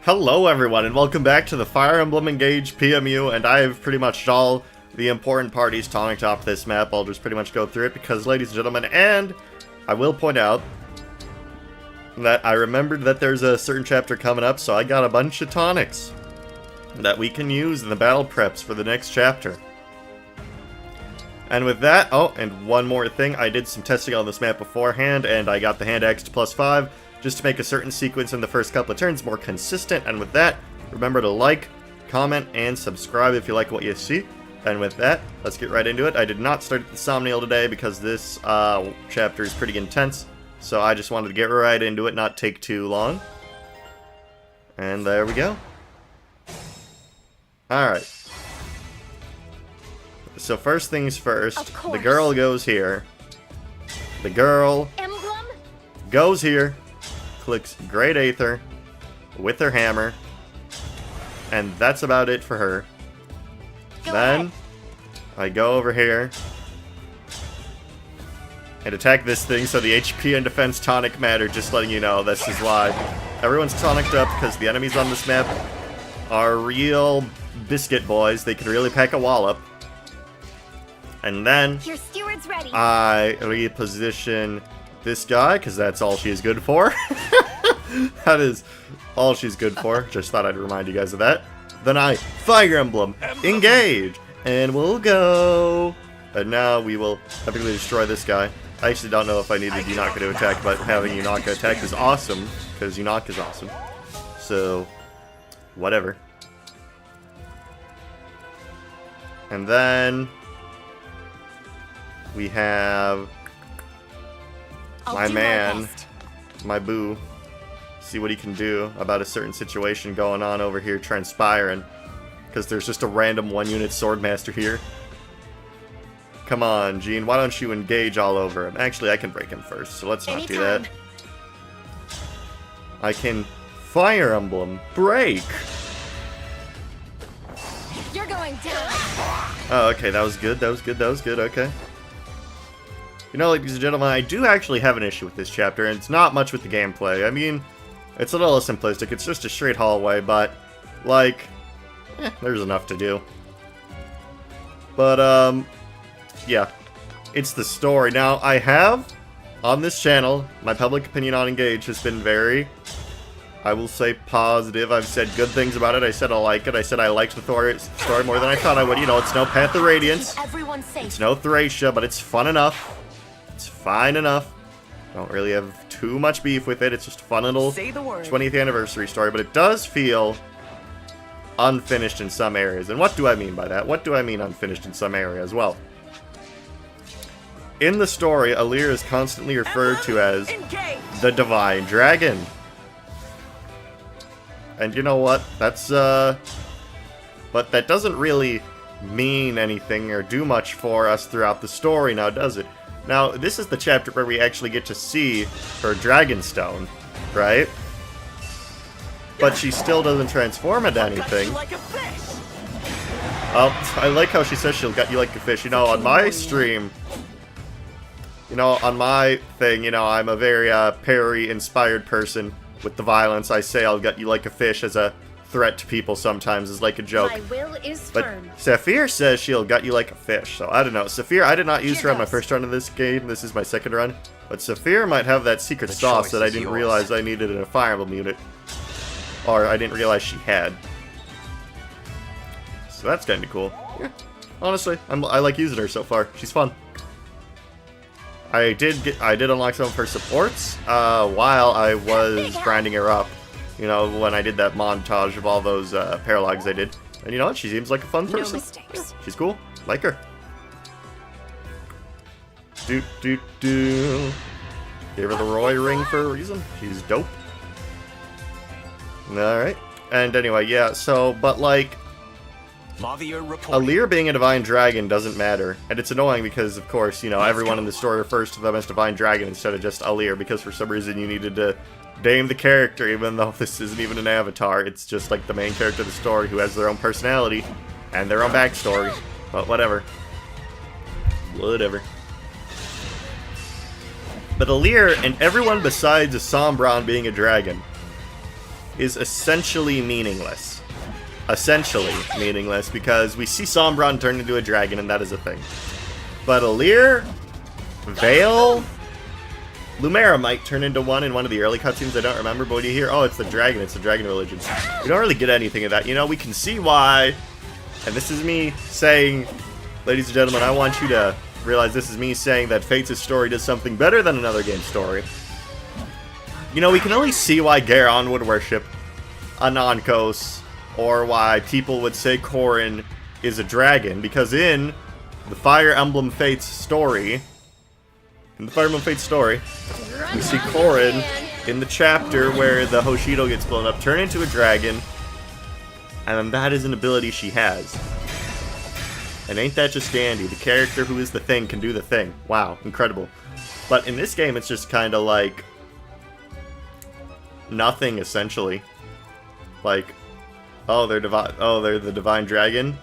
Hello everyone, and welcome back to the Fire Emblem Engage PMU, and I have pretty much all the important parties tonic top this map. I'll just pretty much go through it because, ladies and gentlemen, and I will point out that I remembered that there's a certain chapter coming up, so I got a bunch of tonics that we can use in the battle preps for the next chapter. And with that, oh, and one more thing, I did some testing on this map beforehand, and I got the hand axe to +5, just to make a certain sequence in the first couple of turns more consistent. And with that, remember to like, comment, and subscribe if you like what you see. And with that, let's get right into it. I did not start the thumbnail today because this chapter is pretty intense, so I just wanted to get right into it, not take too long. And there we go. Alright. So first things first, the girl goes here. The girl Emblem goes here, clicks Great Aether with her hammer, and that's about it for her. Then I go over here and attack this thing, so the HP and defense tonic matter, just letting you know this is why. Everyone's tonicked up because the enemies on this map are real biscuit boys. They can really pack a wallop. And then your steward's ready. I reposition this guy, because that's all she's good for. That is all she's good for. Just thought I'd remind you guys of that. Then I Fire Emblem Engage, and we'll go. And now we will epically destroy this guy. I actually don't know if I needed Yunaka to attack, but having Yunaka attack is awesome, because Yunaka is awesome. So, whatever. And then we have my man, my boo, see what he can do about a certain situation going on over here transpiring. Because there's just a random one-unit Swordmaster here. Come on, Gene, why don't you engage all over him? Actually, I can break him first, so let's not do that. I can Fire Emblem Break. You're going down. Oh, okay, that was good, that was good, that was good, okay. You know, ladies and gentlemen, I do actually have an issue with this chapter, and it's not much with the gameplay. I mean, it's a little simplistic, it's just a straight hallway, but, like, there's enough to do. But, yeah, it's the story. Now, I have, on this channel, my public opinion on Engage has been very, I will say, positive. I've said good things about it. I said I like it. I said I liked the story more than I thought I would. You know, it's no Path of Radiance. It's no Thracia, but it's fun enough. It's fine enough. Don't really have too much beef with it. It's just a fun little 20th anniversary story, but it does feel unfinished in some areas. And what do I mean by that? What do I mean unfinished in some areas? Well, in the story, Alear is constantly referred to as the Divine Dragon. And you know what? That's, but that doesn't really mean anything or do much for us throughout the story now, does it? Now, this is the chapter where we actually get to see her Dragonstone, right? But she still doesn't transform into anything. I like how she says she'll gut you like a fish. You know, on my stream, you know, on my thing, you know, I'm a very parry-inspired person with the violence. I say I'll gut you like a fish as a threat to people sometimes, as like a joke. My will is but firm. Saphir says she'll gut you like a fish, so I don't know. Saphir, I did not use her on my first run of this game. This is my second run. But Saphir might have that secret sauce that I didn't realize I needed in a Fire Emblem unit. Or I didn't realize she had. So that's kind of cool. Yeah. Honestly, I like using her so far. She's fun. I did unlock some of her supports while I was grinding her up. You know, when I did that montage of all those paralogs I did. And you know what? She seems like a fun person. No mistakes. She's cool. Like her. Do. Gave her the Roy ring for a reason. She's dope. Alright. And anyway, yeah, so, but like, Alear being a Divine Dragon doesn't matter. And it's annoying because, of course, you know, everyone in the story refers to them as Divine Dragon instead of just Alear, because for some reason you needed to name the character, even though this isn't even an avatar. It's just like the main character of the story who has their own personality and their own backstory. But whatever. Whatever. But Alear and everyone besides Sombron being a dragon is essentially meaningless. Essentially meaningless, because we see Sombron turn into a dragon, and that is a thing. But Alear, Vale, Lumera might turn into one in one of the early cutscenes. I don't remember, but what do you hear? Oh, it's the dragon. It's the dragon religion. We don't really get anything of that. You know, we can see why. And this is me saying, ladies and gentlemen, I want you to realize this is me saying that Fates' story does something better than another game's story. You know, we can only see why Garon would worship Anonkos, or why people would say Corrin is a dragon, because in the Fire Emblem Fates story, we see Corrin in the chapter where the Hoshido gets blown up, turn into a dragon, and that is an ability she has. And ain't that just dandy? The character who is the thing can do the thing. Wow, incredible. But in this game, it's just kind of like nothing, essentially. Like, oh, they're the divine dragon.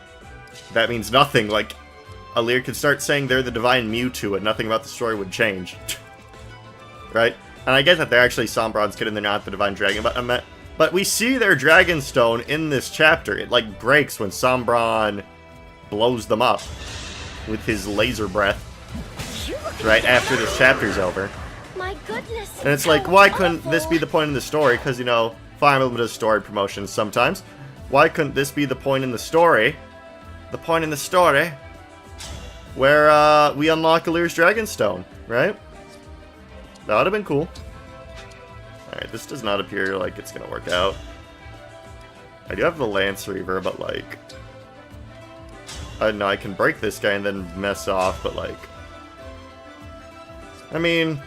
That means nothing. Like, Alear could start saying they're the divine Mewtwo, and nothing about the story would change. Right? And I get that they're actually Sombron's kid and they're not the divine dragon, but we see their dragon stone in this chapter. It like breaks when Sombron blows them up with his laser breath right after this chapter's over. My goodness. And it's like, why couldn't this be the point in the story? Because, you know, Fire Emblem does story promotions sometimes. Why couldn't this be the point in the story? The point in the story where we unlock Alear's Dragonstone, right? That would have been cool. Alright, this does not appear like it's gonna work out. I do have the Lance Reaver, but like, I know I can break this guy and then mess off, but like, I mean,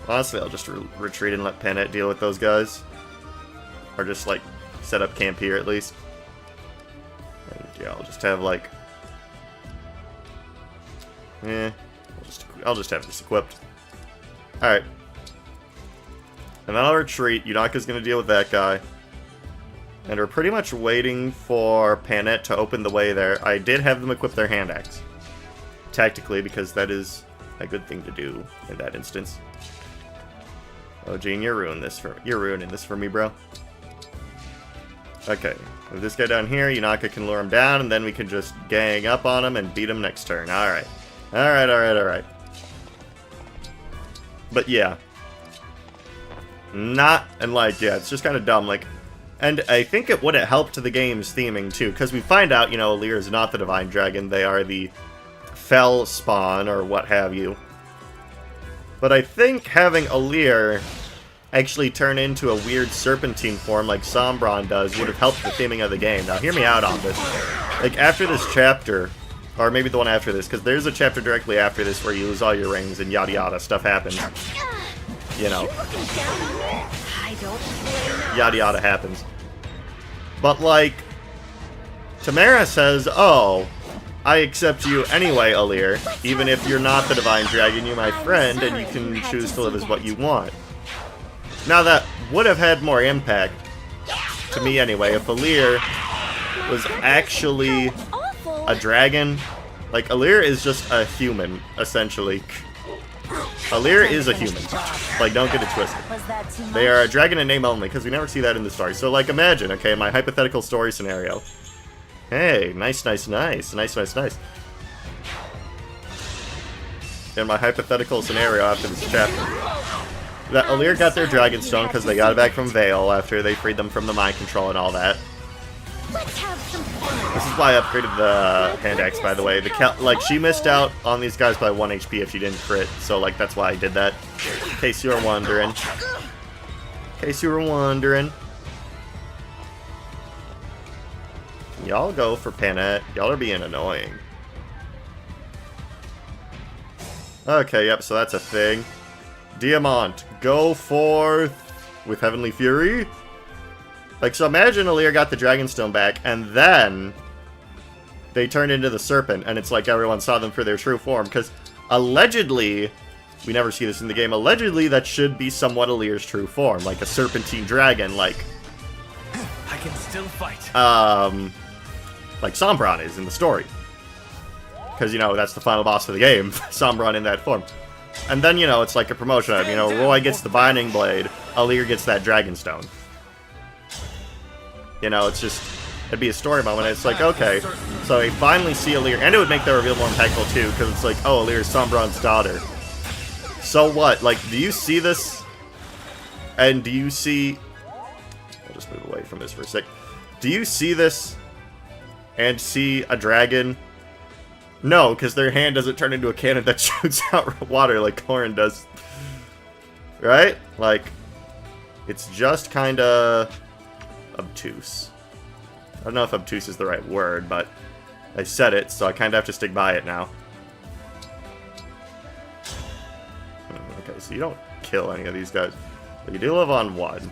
honestly, I'll just retreat and let Panet deal with those guys. Or just like, set up camp here at least. And yeah, I'll just have like, I'll just have this equipped. Alright. And then I'll retreat. Yunaka's gonna deal with that guy. And we're pretty much waiting for Panet to open the way there. I did have them equip their hand axe. Tactically, because that is a good thing to do in that instance. Oh, Gene, you're ruining this for me, bro. Okay. With this guy down here, Yunaka can lure him down, and then we can just gang up on him and beat him next turn. Alright. Alright. But yeah. It's just kind of dumb, like, and I think it would have helped the game's theming, too, because we find out, you know, Alear is not the Divine Dragon, they are the Fel spawn, or what have you. But I think having Alear actually turn into a weird serpentine form like Sombron does would have helped the theming of the game. Now, hear me out on this. Like, after this chapter, or maybe the one after this, because there's a chapter directly after this where you lose all your rings and yada yada stuff happens. You know. Yada yada happens. But like, Tamara says, oh, I accept you anyway, Alear. Even if you're not the Divine Dragon, you're my friend, and you can choose to live as what you want. Now that would have had more impact, to me anyway, if Alear was actually a dragon. Like, Alear is just a human, essentially. Alear is a human. Like, don't get it twisted. They are a dragon in name only, because we never see that in the story. So, like, imagine, okay, my hypothetical story scenario. Hey, nice. In my hypothetical scenario after this chapter, that Alear got their Dragonstone because they got it back from Vale after they freed them from the mind control and all that. This is why I upgraded the hand axe, by the way. Like, she missed out on these guys by 1 HP if she didn't crit, so, like, that's why I did that. In case you were wondering. Y'all go for Panet. Y'all are being annoying. Okay, yep, so that's a thing. Diamant, go forth with Heavenly Fury. Like, so imagine Alear got the Dragonstone back, and then they turned into the Serpent, and it's like everyone saw them for their true form, because allegedly, we never see this in the game, allegedly that should be somewhat Alear's true form, like a serpentine dragon, like... I can still fight. Like Sombron is in the story. Because, you know, that's the final boss of the game, Sombron in that form. And then, you know, it's like a promotion item, you know, Roy gets the Binding Blade, Alear gets that Dragonstone. You know, it's just, it'd be a story moment. It's like, okay, so we finally see Alear, and it would make the reveal more impactful too, because it's like, oh, Alear is Sombron's daughter. So what? Like, do you see this? And do you see... I'll just move away from this for a sec. Do you see this and see a dragon? No, because their hand doesn't turn into a cannon that shoots out water like Corrin does. Right? Like, it's just kind of obtuse. I don't know if obtuse is the right word, but I said it, so I kind of have to stick by it now. Okay, so you don't kill any of these guys. But you do live on one.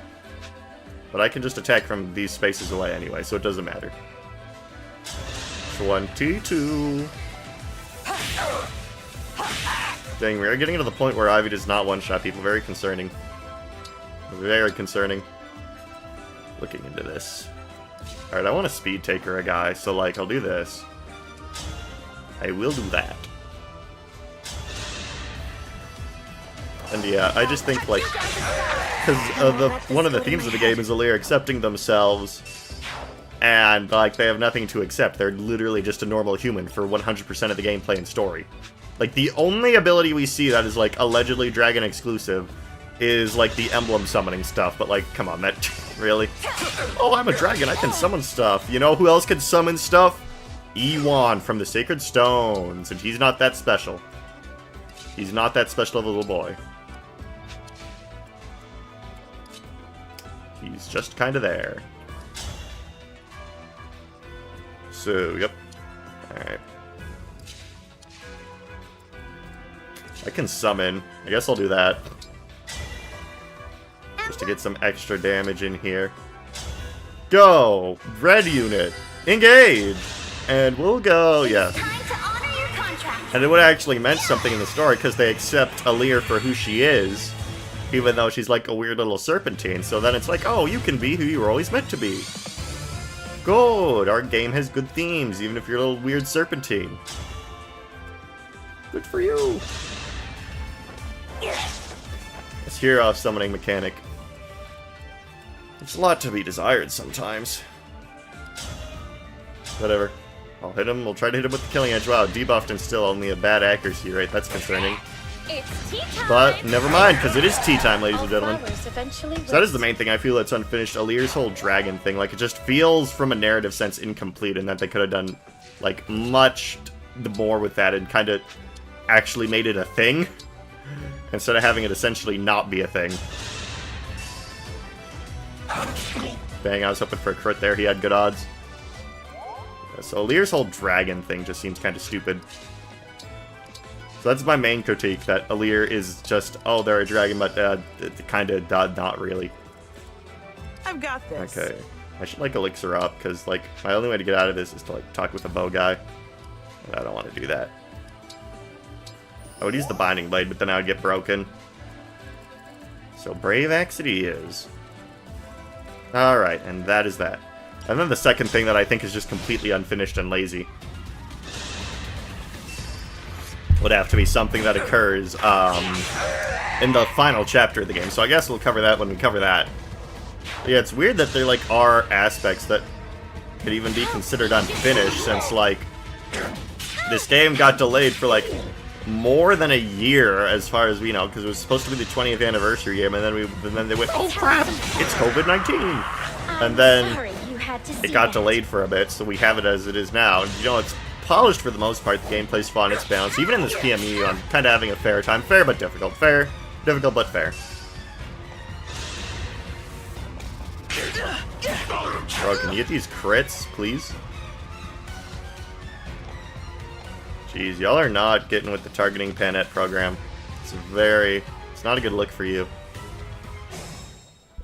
But I can just attack from these spaces away anyway, so it doesn't matter. 22. Dang, we are getting to the point where Ivy does not one-shot people. Very concerning. Very concerning. Looking into this. Alright, I want to speed taker a guy, so like, I'll do this. I will do that. And yeah, I just think like, because one of the themes of the game is Alear accepting themselves, and like they have nothing to accept. They're literally just a normal human for 100% of the gameplay and story. Like the only ability we see that is like allegedly dragon exclusive is like the emblem summoning stuff. But like, come on, that really? Oh, I'm a dragon. I can summon stuff. You know who else can summon stuff? Ewan from the Sacred Stones, and he's not that special. He's not that special of a little boy. He's just kind of there. So, yep. Alright. I can summon. I guess I'll do that. Just to get some extra damage in here. Go! Red unit! Engage! And we'll go, yes. And it would have actually meant something in the story, because they accept Alear for who she is. Even though she's like a weird little serpentine. So then it's like, oh, you can be who you were always meant to be. Good! Our game has good themes, even if you're a little weird serpentine. Good for you! This hero summoning mechanic. It's a lot to be desired sometimes. Whatever. I'll hit him. We'll try to hit him with the killing edge. Wow, debuffed and still only a bad accuracy rate. That's concerning. It's tea time. But never mind, because it is tea time, ladies and gentlemen. So that is the main thing I feel that's unfinished. Alear's whole dragon thing, like, it just feels, from a narrative sense, incomplete, and that they could have done, like, much more with that and kind of actually made it a thing, instead of having it essentially not be a thing. Bang, I was hoping for a crit there. He had good odds. Yeah, so Alear's whole dragon thing just seems kind of stupid. So that's my main critique, that Alear is just, oh, they're a dragon, but kind of not really. I've got this. Okay. I should, like, elixir up, because, like, my only way to get out of this is to, like, talk with a bow guy. And I don't want to do that. I would use the binding blade, but then I would get broken. So Brave Axe it is. Alright, and that is that. And then the second thing that I think is just completely unfinished and lazy would have to be something that occurs in the final chapter of the game. So I guess we'll cover that when we cover that. But yeah, it's weird that there like are aspects that could even be considered unfinished, since like this game got delayed for like more than a year, as far as we know, because it was supposed to be the 20th anniversary game, and then they went, oh crap, it's COVID-19, and then it got delayed for a bit, so we have it as it is now. You know, it's polished for the most part. The gameplay's fun, it's balanced. Even in this PMU, I'm kind of having a fair time. Fair but difficult. Fair, difficult but fair. Bro, can you get these crits, please? Jeez, y'all are not getting with the targeting Panette program. It's not a good look for you.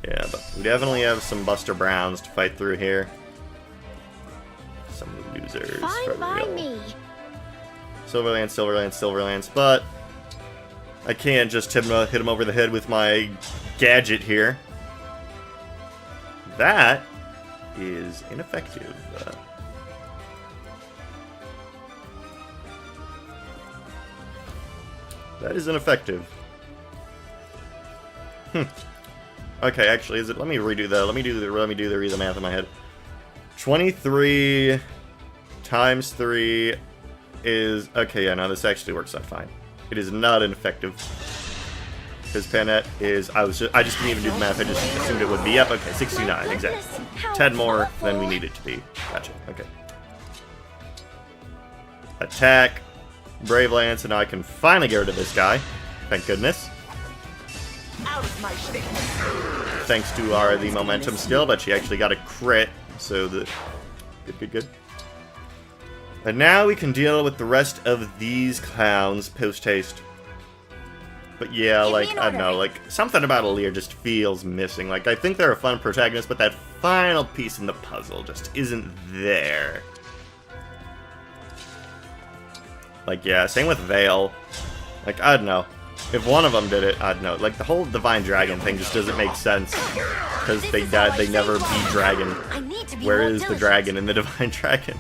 Yeah, but we definitely have some Buster Browns to fight through here. Some losers. Fine by me. Silverlands, Silverlands, Silverlands, but I can't just hit him over the head with my gadget here. That is ineffective. That is ineffective. Okay, actually, is it? Let me redo the math in my head. 23 times 3 is... Okay, yeah, no, this actually works out fine. It is not ineffective. Because Panette is... I just didn't even do the math, I just assumed it would be. Yep, okay, 69, exactly. 10 more than we need it to be. Gotcha, okay. Attack. Brave Lance, and now I can finally get rid of this guy. Thank goodness. Out of my shape. Thanks to the momentum skill, but she actually got a crit, so the... Good. And now we can deal with the rest of these clowns post-haste. But yeah, like, I don't know, like, something about Alear just feels missing. Like, I think they're a fun protagonist, but that final piece in the puzzle just isn't there. Like, yeah, same with Vale. Like, I don't know. If one of them did it, I don't know. Like, the whole Divine Dragon thing just doesn't make sense. Because they never beat Dragon. Where is the dragon in the Divine Dragon?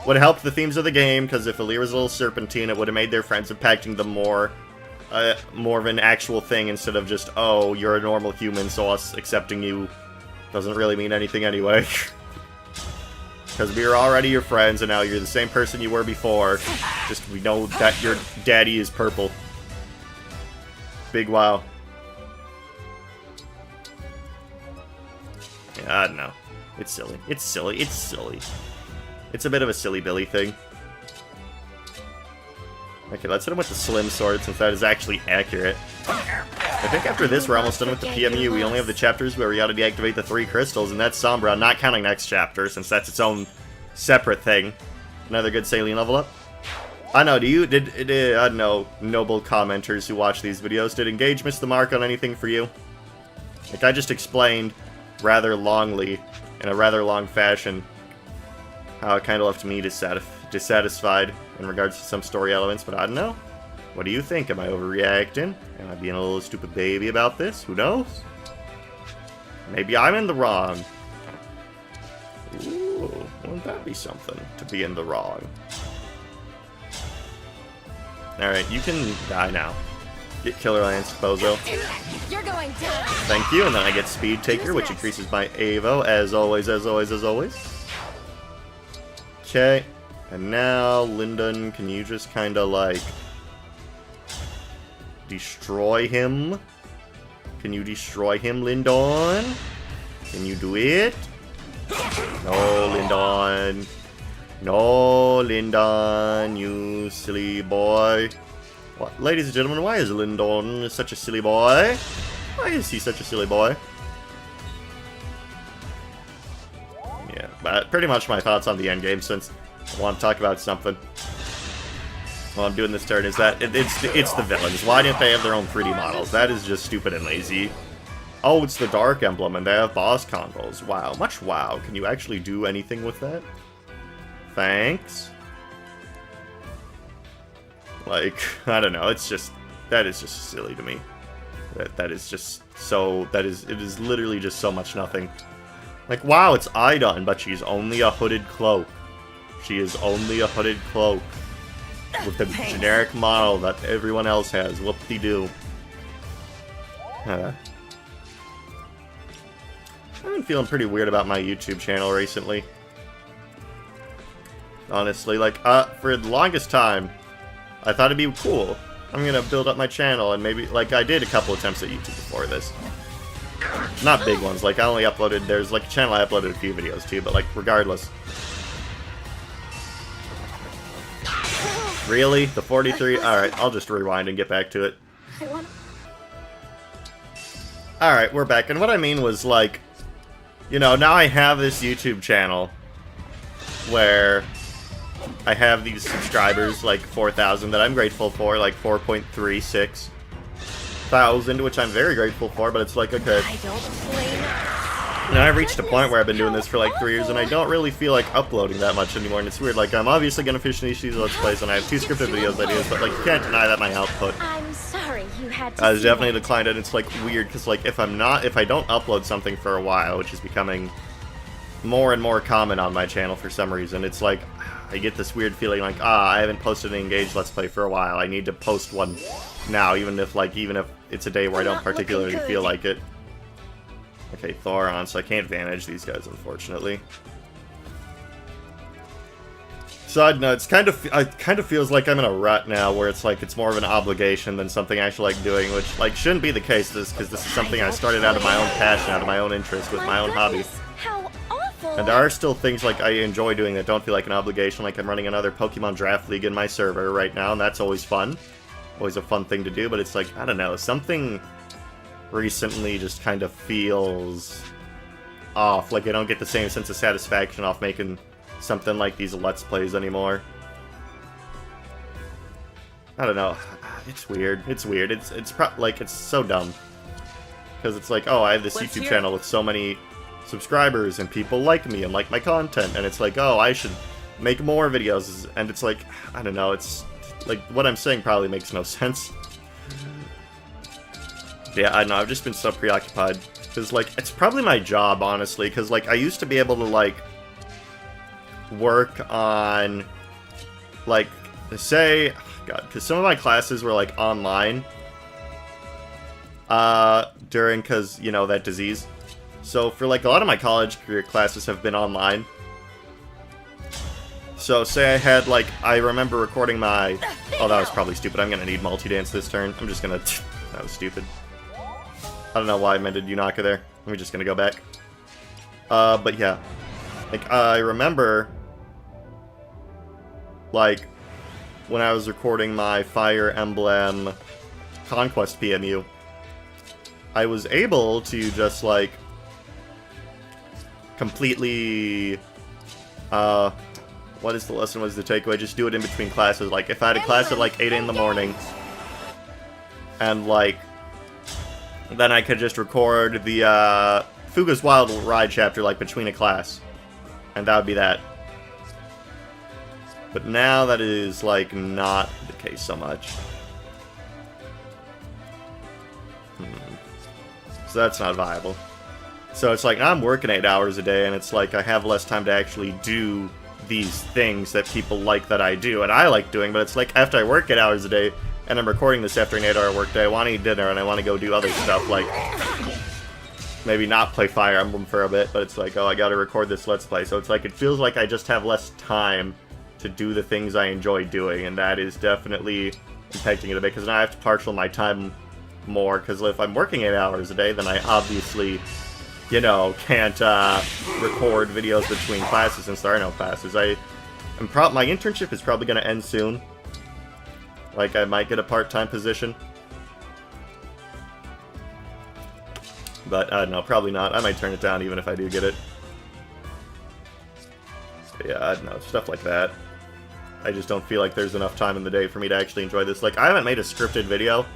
Would have helped the themes of the game, because if Alear was a little serpentine, it would have made their friends impacting them more of an actual thing instead of just, oh, you're a normal human, so us accepting you doesn't really mean anything anyway. Because we are already your friends, and now you're the same person you were before. Just, we know that your daddy is purple. Big wow. Yeah, I don't know. It's silly. It's silly. It's silly. It's a bit of a silly Billy thing. Okay, let's hit him with the Slim Sword, since that is actually accurate. I think after this, we're almost done with the PMU. We only have the chapters where we gotta deactivate the 3 crystals, and that's Sombra, not counting next chapter, since that's its own separate thing. Another good Saline level up. I know, I don't know, noble commenters who watch these videos, did Engage miss the mark on anything for you? Like, I just explained rather longly, in a rather long fashion, how it kind of left me dissatisfied in regards to some story elements, but I don't know. What do you think? Am I overreacting? Am I being a little stupid baby about this? Who knows? Maybe I'm in the wrong. Ooh, wouldn't that be something, to be in the wrong? Alright, you can die now. Get Killer Lance, Bozo. You're going down. Thank you, and then I get Speed Taker, which increases my AVO, as always. Okay, and now, Lyndon, can you just kinda, like, destroy him? Can you destroy him, Lyndon? Can you do it? No, Lyndon. No, Lyndon, you silly boy. What, ladies and gentlemen, why is Lyndon such a silly boy? Why is he such a silly boy? Yeah, but pretty much my thoughts on the endgame, since I want to talk about something while I'm doing this turn, is that it's the villains. Why didn't they have their own 3D models? That is just stupid and lazy. Oh, it's the Dark Emblem, and they have boss combos. Wow, much wow. Can you actually do anything with that? Thanks. Like, I don't know, it's just, that is just silly to me. That is just so, it is literally just so much nothing. Like, wow, it's Idun, but she's only a hooded cloak. She is only a hooded cloak. With the generic model that everyone else has. Whoop-de-doo. I've been feeling pretty weird about my YouTube channel recently. Honestly, like, for the longest time, I thought it'd be cool. I'm gonna build up my channel, and maybe, like, I did a couple attempts at YouTube before this. Not big ones, like, I only uploaded, there's, like, a channel I uploaded a few videos to, but, like, regardless. Really? The 43? Alright, I'll just rewind and get back to it. Alright, we're back, and what I mean was, like, you know, now I have this YouTube channel where I have these subscribers, like 4,000, that I'm grateful for, like 4.36 thousand, which I'm very grateful for, but it's like, okay. Now I've reached a point where I've been doing this for like 3 years, and I don't really feel like uploading that much anymore, and it's weird. Like, I'm obviously going to finish these Let's Plays, and I have 2 scripted videos I do, but like, you can't deny that my output I'm sorry you had to has definitely declined, and it's like weird, because like, if I don't upload something for a while, which is becoming more and more common on my channel for some reason, it's like, I get this weird feeling like, I haven't posted an Engage Let's Play for a while. I need to post one now, even if it's a day where I don't particularly feel like it. Okay, Thoron, so I can't Vantage these guys, unfortunately. So I don't know, it kind of feels like I'm in a rut now, where it's like it's more of an obligation than something I actually like doing, which like shouldn't be the case, because this is something I started out of my own passion, out of my own interest, with my own hobby. How awful! And there are still things like I enjoy doing that don't feel like an obligation, like I'm running another Pokemon Draft League in my server right now, and that's always fun. Always a fun thing to do, but it's like, I don't know, something recently just kind of feels off, like I don't get the same sense of satisfaction off making something like these Let's Plays anymore. I don't know. It's weird. It's weird. It's like, it's so dumb. Because it's like, oh, I have this YouTube channel with so many subscribers and people like me and like my content. And it's like, oh, I should make more videos. And it's like, I don't know. It's like, what I'm saying probably makes no sense. Yeah, I know. I've just been so preoccupied. Because, like, it's probably my job, honestly. Because, like, I used to be able to, like, work on, like, say, God, because some of my classes were, like, online during, because, you know, that disease. So for, like, a lot of my college career classes have been online. So say I had, like, I remember recording my, oh, that was probably stupid. I'm gonna need multi-dance this turn. I'm just gonna, that was stupid. I don't know why I meant to Yunaka there. I'm just gonna go back. But yeah. Like, I remember, like, when I was recording my Fire Emblem Conquest PMU, I was able to just, like, completely, what is the lesson, was the takeaway? Just do it in between classes. Like, if I had a class at, like, 8 in the morning, and, like, then I could just record the, Fuga's Wild Ride chapter, like, between a class. And that would be that. But now that is, like, not the case so much. So that's not viable. So it's like, I'm working 8 hours a day, and it's like I have less time to actually do these things that people like that I do, and I like doing, but it's like, after I work 8 hours a day, and I'm recording this after an 8-hour workday, I want to eat dinner, and I want to go do other stuff, like, maybe not play Fire Emblem for a bit, but it's like, oh, I gotta record this Let's Play. So it's like, it feels like I just have less time to do the things I enjoy doing, and that is definitely impacting it a bit, because now I have to partial my time more, because if I'm working 8 hours a day, then I obviously, you know, can't record videos between classes since there are no classes. My internship is probably going to end soon. Like, I might get a part-time position. But, no, probably not. I might turn it down even if I do get it. But yeah, I don't know, stuff like that. I just don't feel like there's enough time in the day for me to actually enjoy this. Like, I haven't made a scripted video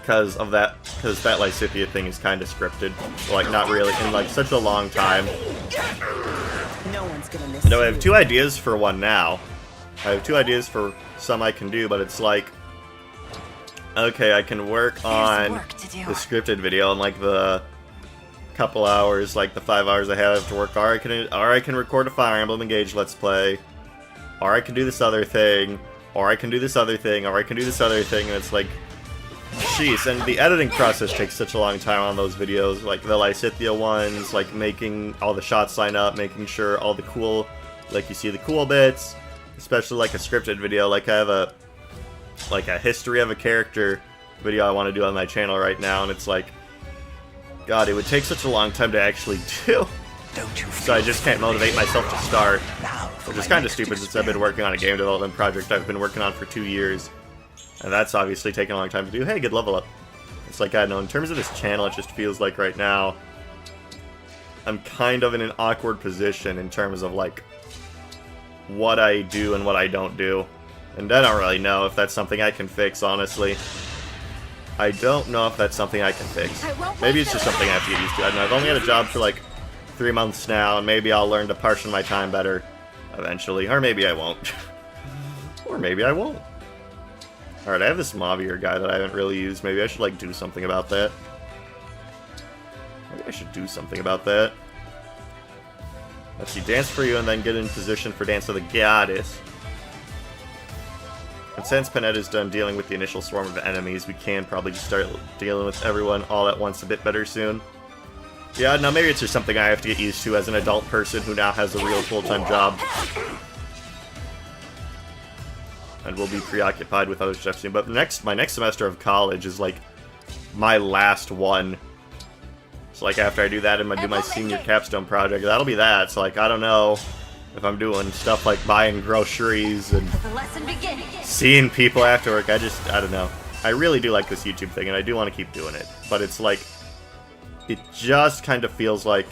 because of that, because that Lysithia thing is kind of scripted. Like, not really, in, like, such a long time. No one's gonna miss No, I have 2 ideas for one now. I have 2 ideas for some I can do, but it's like, okay, I can work on the scripted video in, like, the couple hours, like the 5 hours I have to work, or I can record a Fire Emblem Engage Let's Play, or I can do this other thing, or I can do this other thing, or I can do this other thing, and it's like, jeez, and the editing process takes such a long time on those videos, like the Lysithia ones, like making all the shots line up, making sure all the cool, like you see the cool bits, especially like a scripted video, like I have a history of a character video I want to do on my channel right now, and it's like, God, it would take such a long time to actually do. So I just can't motivate myself to start. Which is kind of stupid since I've been working on a game development project I've been working on for 2 years. And that's obviously taken a long time to do. Hey, good level up. It's like, I don't know, in terms of this channel, it just feels like right now I'm kind of in an awkward position in terms of, like, what I do and what I don't do. And I don't really know if that's something I can fix, honestly. I don't know if that's something I can fix. Maybe it's just something I have to get used to. I don't know, I've only had a job for like 3 months now, and maybe I'll learn to portion my time better eventually. Or maybe I won't. Or maybe I won't. Alright, I have this Mavier guy that I haven't really used. Maybe I should, like, do something about that. Maybe I should do something about that. Let's see, dance for you and then get in position for Dance of the Goddess. And since Panetta's done dealing with the initial swarm of enemies, we can probably just start dealing with everyone all at once a bit better soon. Yeah, no, maybe it's just something I have to get used to as an adult person who now has a real full-time job. and we'll be preoccupied with other stuff soon. But my next semester of college is like my last one. So like after I do that, I'm gonna do my senior capstone project. That'll be that. So like I don't know if I'm doing stuff like buying groceries and The lesson begins. seeing people after work. I don't know. I really do like this YouTube thing, and I do want to keep doing it. But it's like, it just kind of feels like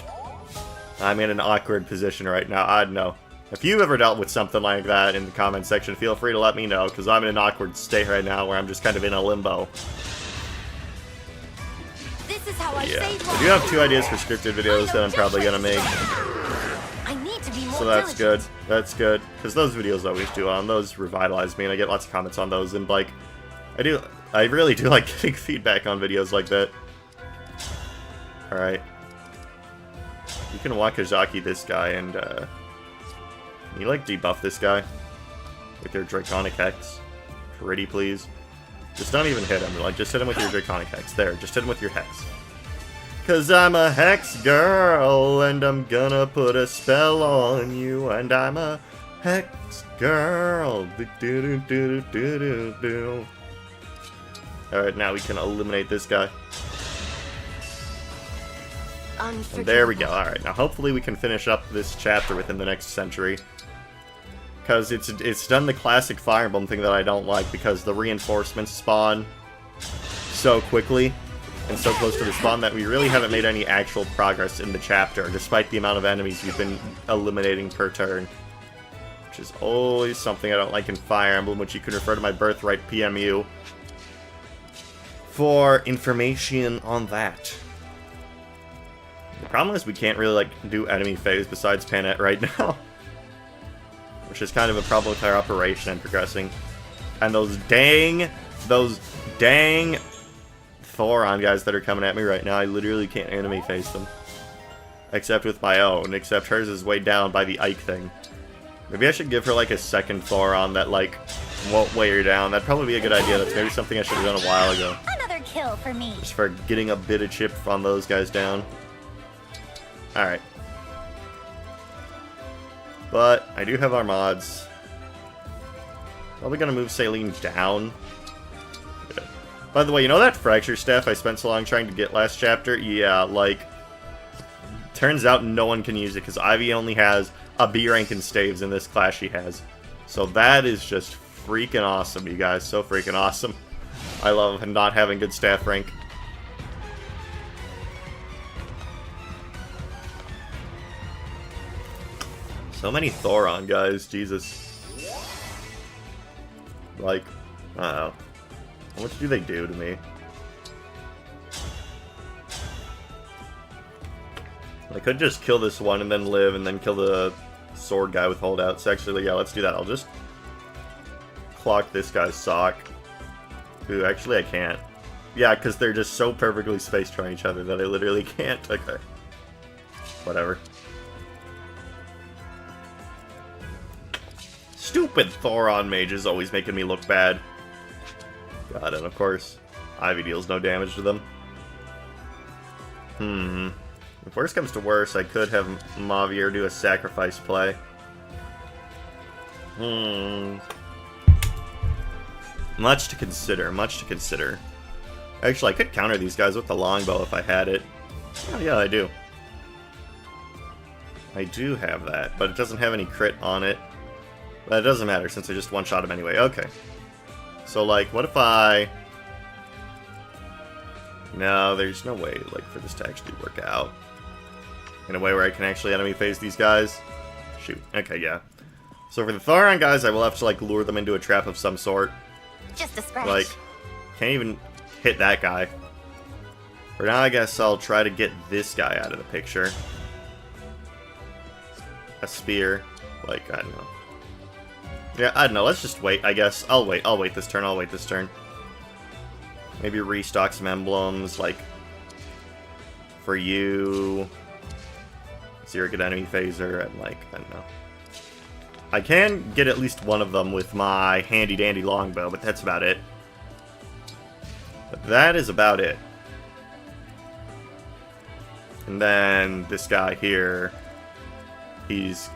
I'm in an awkward position right now. I don't know. If you've ever dealt with something like that in the comment section, feel free to let me know, because I'm in an awkward state right now where I'm just kind of in a limbo. This is how I Yeah. save I do have 2 ideas for scripted videos that I'm probably going to make. I need to be more So that's good. diligent. That's good. Because those videos always do. Those revitalize me, and I get lots of comments on those. And, like, I really do like getting feedback on videos like that. Alright. You can Wakazaki this guy, and, can you, like, debuff this guy? With your Draconic Hex? Pretty please. Just don't even hit him. Like, just hit him with your Draconic Hex. There, just hit him with your Hex. Cause I'm a Hex girl, and I'm gonna put a spell on you, and I'm a Hex girl. Alright, now we can eliminate this guy. And there we go. Alright, now hopefully we can finish up this chapter within the next century. Because it's done the classic Fire Emblem thing that I don't like, because the reinforcements spawn so quickly and so close to the spawn that we really haven't made any actual progress in the chapter, despite the amount of enemies we've been eliminating per turn. Which is always something I don't like in Fire Emblem, which you can refer to my Birthright PMU for information on that. The problem is we can't really, like, do enemy phase besides Panet right now. Which is kind of a problem with our operation and progressing. And those dang Thoron guys that are coming at me right now, I literally can't enemy face them. Except with my own, except hers is way down by the Ike thing. Maybe I should give her, like, a second Thoron that, like, won't weigh her down. That'd probably be a good idea. That's maybe something I should have done a while ago. Another kill for me. Just for getting a bit of chip on those guys down. Alright. But I do have our mods. Probably gonna move Saline down. Good. By the way, you know that fracture staff I spent so long trying to get last chapter? Yeah, like, turns out no one can use it because Ivy only has a B rank in staves in this class she has. So that is just freaking awesome, you guys. So freaking awesome. I love not having good staff rank. So many Thoron guys, Jesus. Like, I don't know. How much do they do to me? I could just kill this one and then live and then kill the sword guy with holdouts. Actually, yeah, let's do that. I'll just clock this guy's sock. Ooh, actually I can't. Yeah, because they're just so perfectly spaced from each other that I literally can't. Okay. Whatever. Stupid Thoron mage is always making me look bad. God, and of course, Ivy deals no damage to them. If worse comes to worse, I could have Mavier do a sacrifice play. Much to consider, much to consider. Actually, I could counter these guys with the longbow if I had it. Oh, yeah, I do. I do have that, but it doesn't have any crit on it. But it doesn't matter, since I just one-shot him anyway. Okay. So, like, what if I... No, there's no way, like, for this to actually work out. In a way where I can actually enemy phase these guys. Shoot. Okay, yeah. So for the Thoron guys, I will have to, like, lure them into a trap of some sort. Just a scratch. Like, can't even hit that guy. For now, I guess I'll try to get this guy out of the picture. A spear. Like, I don't know. Yeah, I don't know. Let's just wait, I guess. I'll wait this turn. I'll wait this turn. Maybe restock some emblems, like, for you. Zero good enemy phaser, and, like, I don't know. I can get at least one of them with my handy-dandy longbow, but that's about it. But that is about it. And then this guy here, he's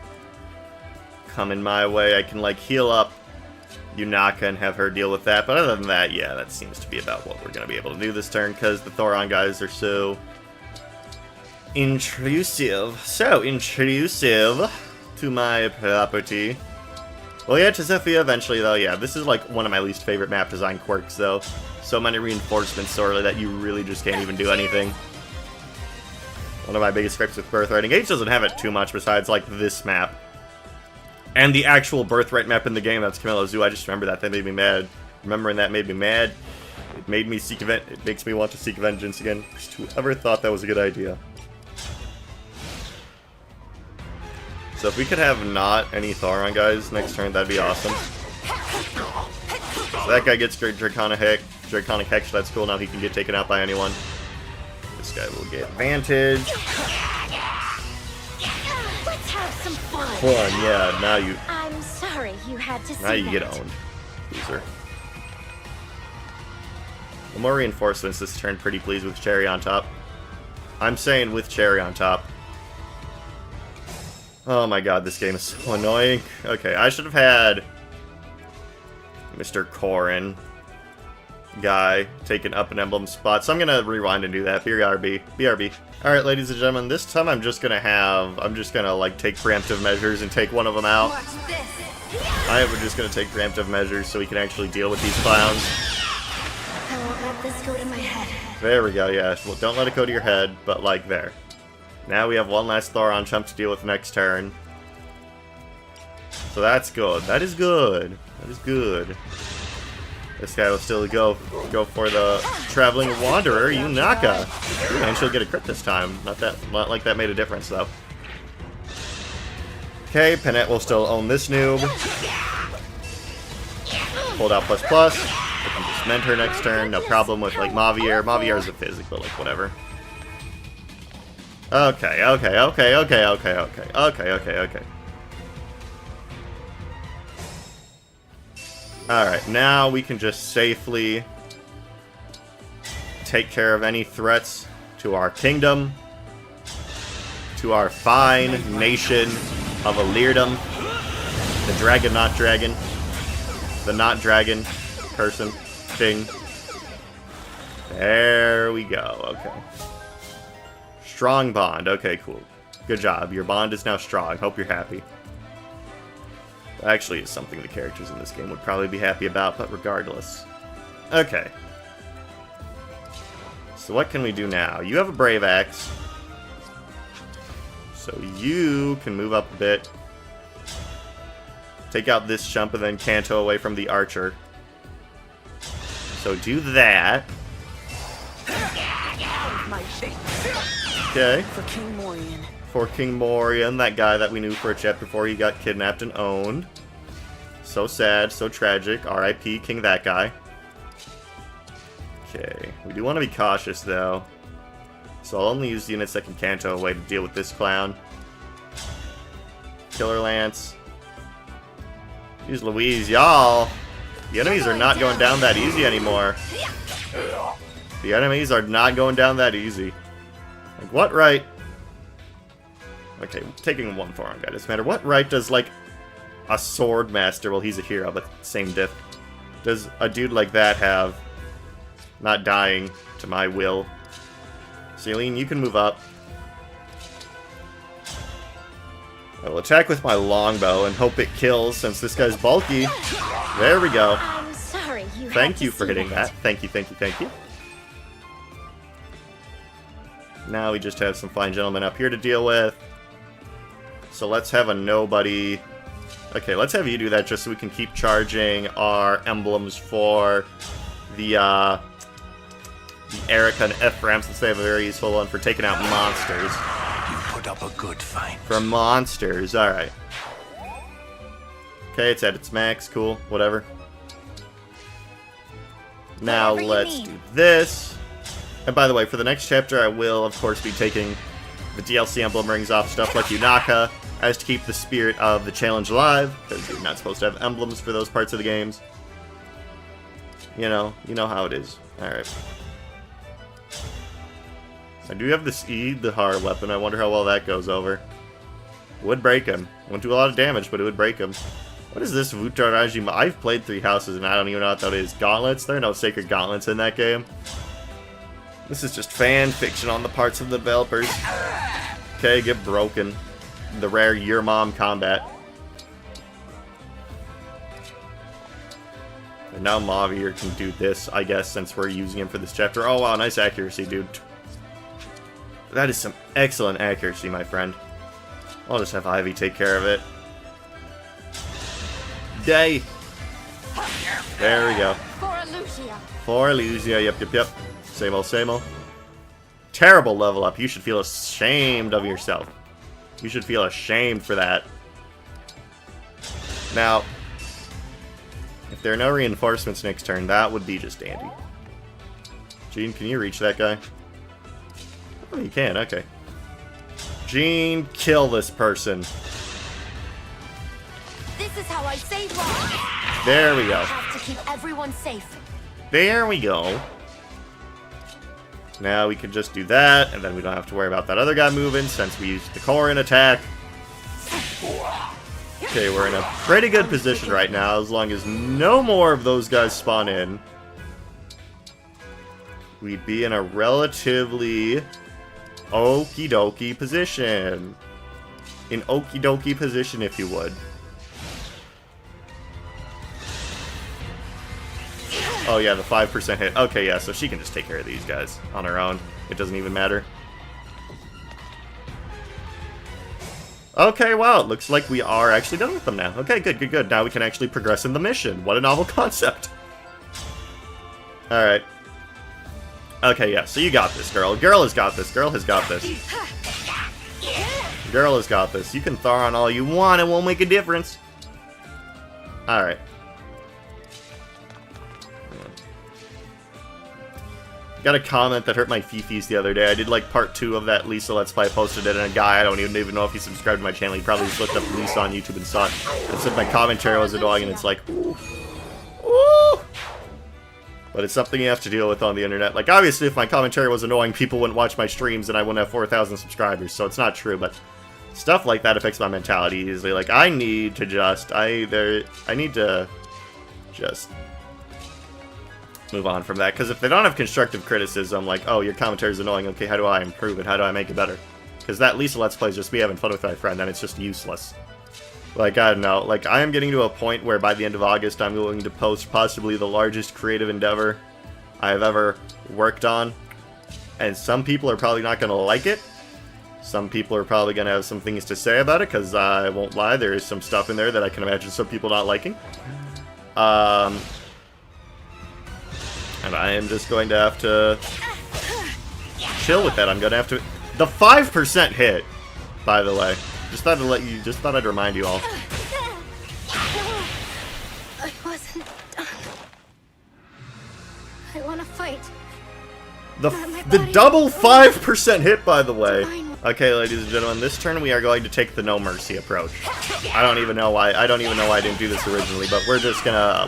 coming my way. I can, like, heal up Yunaka and have her deal with that. But other than that, yeah, that seems to be about what we're going to be able to do this turn, because the Thoron guys are so intrusive. So intrusive to my property. Well, yeah, to Sophia eventually, though. Yeah, this is like one of my least favorite map design quirks, though. So many reinforcements so early that you really just can't even do anything. One of my biggest gripes with Birthright. Engage doesn't have it too much besides, like, this map. And the actual Birthright map in the game, that's Camilla Zoo. I just remember that. That made me mad. Remembering that made me mad. It made me seek it makes me want to seek vengeance again. Just whoever thought that was a good idea. So if we could have not any Thoron guys next turn, that'd be awesome. So that guy gets Draconic Hex, that's cool. Now he can get taken out by anyone. This guy will get advantage. Let's have some fun. Fun, yeah. Now you. I'm sorry you had to see Now you that. get owned, loser. The more reinforcements this turn. Pretty pleased with Cherry on top. I'm saying with Cherry on top. Oh my god, this game is so annoying. Okay, I should have had Mr. Corrin guy taking up an emblem spot. So I'm gonna rewind and do that. BRB. BRB. Alright, ladies and gentlemen, this time I'm just gonna like take preemptive measures and take one of them out. Watch this. We're just gonna take preemptive measures so we can actually deal with these clowns. I won't let this go to my head. There we go, yeah. Well, don't let it go to your head, but like there. Now we have one last Thoron chump to deal with next turn. So that's good. That is good. That is good. This guy will still go for the Traveling Wanderer, Yunaka. And she'll get a crit this time. Not like that made a difference, though. Okay, Penette will still own this noob. Hold out ++. I can just mend her next turn. No problem with, like, Mavier. Mavier is a physic, but, like, whatever. Okay. Alright, now we can just safely take care of any threats to our kingdom, to our fine nation of Illyrium, the dragon, not dragon, the not dragon person, thing. There we go, okay. Strong bond. Okay, cool. Good job. Your bond is now strong. Hope you're happy. Actually, it's something the characters in this game would probably be happy about, but regardless. Okay. So what can we do now? You have a Brave Axe. So you can move up a bit. Take out this jump and then Canto away from the Archer. So do that. Okay. For King Morian. For King Morian, that guy that we knew for a chapter 4, he got kidnapped and owned. So sad, so tragic. R.I.P. King that guy. Okay, we do want to be cautious though. So I'll only use units that can Canto away to deal with this clown. Killer Lance. Use Louise, y'all. The enemies are not going down that easy anymore. The enemies are not going down that easy. Like, what right? Okay, taking one Thoron guy doesn't matter. What right does, like, a sword master, well, he's a hero, but same diff, does a dude like that have? Not dying to my will. Celine, you can move up. I will attack with my longbow and hope it kills since this guy's bulky. There we go. I'm sorry you Thank you for hitting that. Thank you, thank you, thank you. Now we just have some fine gentlemen up here to deal with. So let's have a nobody. Okay, let's have you do that just so we can keep charging our emblems for the Erica and Ephraim, since they have a very useful one for taking out monsters. You put up a good fight. For monsters, alright. Okay, it's at its max, cool, whatever. Now Whatever you let's need. do this. And by the way, for the next chapter, I will, of course, be taking the DLC emblem rings off stuff like Yunaka, as to keep the spirit of the challenge alive, because you're not supposed to have emblems for those parts of the games. You know how it is. Alright. I do have this E, the hard weapon. I wonder how well that goes over. It would break him. It won't do a lot of damage, but it would break him. What is this Vutaraji? I've played 3 houses and I don't even know what that is. Gauntlets? There are no sacred gauntlets in that game. This is just fan fiction on the parts of the developers. Okay, get broken. The rare Your Mom combat. And now Mavir can do this, I guess, since we're using him for this chapter. Oh wow, nice accuracy, dude. That is some excellent accuracy, my friend. I'll just have Ivy take care of it. Day! There we go. For Lucia. For Lucia, yep. Same old, same old. Terrible level up. You should feel ashamed of yourself. You should feel ashamed for that. Now, if there are no reinforcements next turn, that would be just dandy. Gene, can you reach that guy? Oh, you can, okay. Gene, kill this person. This is how I save lives. There we go. I have to keep everyone safe. There we go. Now we can just do that, and then we don't have to worry about that other guy moving since we used the core in attack. Okay, we're in a pretty good position right now, as long as no more of those guys spawn in. We'd be in a relatively okie dokie position. An okie dokie position, if you would. Oh yeah, the 5% hit. Okay, yeah, so she can just take care of these guys on her own. It doesn't even matter. Okay, well, it looks like we are actually done with them now. Okay, good. Now we can actually progress in the mission. What a novel concept. Alright. Okay, yeah, so you got this, girl. Girl has got this. Girl has got this. Girl has got this. You can Thar on all you want, it won't make a difference. Alright. Got a comment that hurt my fifis the other day. I did like part 2 of that Lisa Let's Play. I posted it, and a guy, I don't even know if he subscribed to my channel. He probably just looked up Lisa on YouTube and saw it. And said my commentary was annoying, and it's like, ooh. Ooh. But it's something you have to deal with on the internet. Like, obviously, if my commentary was annoying, people wouldn't watch my streams, and I wouldn't have 4,000 subscribers, so it's not true, but stuff like that affects my mentality easily. Like, I need to just, move on from that, because if they don't have constructive criticism, like, oh, your commentary is annoying, okay, how do I improve it? How do I make it better? Because that Lisa Let's Play is just me having fun with my friend, and it's just useless. Like, I don't know, like, I am getting to a point where by the end of August, I'm going to post possibly the largest creative endeavor I have ever worked on, and some people are probably not going to like it. Some people are probably going to have some things to say about it, because I won't lie, there is some stuff in there that I can imagine some people not liking. And I am just going to have to chill with that. I'm going to have to... The 5% hit, by the way. Just thought I'd remind you all. I wasn't done. I want to fight. The double 5% hit, by the way. Okay, ladies and gentlemen, this turn we are going to take the no mercy approach. I don't even know why I didn't do this originally, but we're just gonna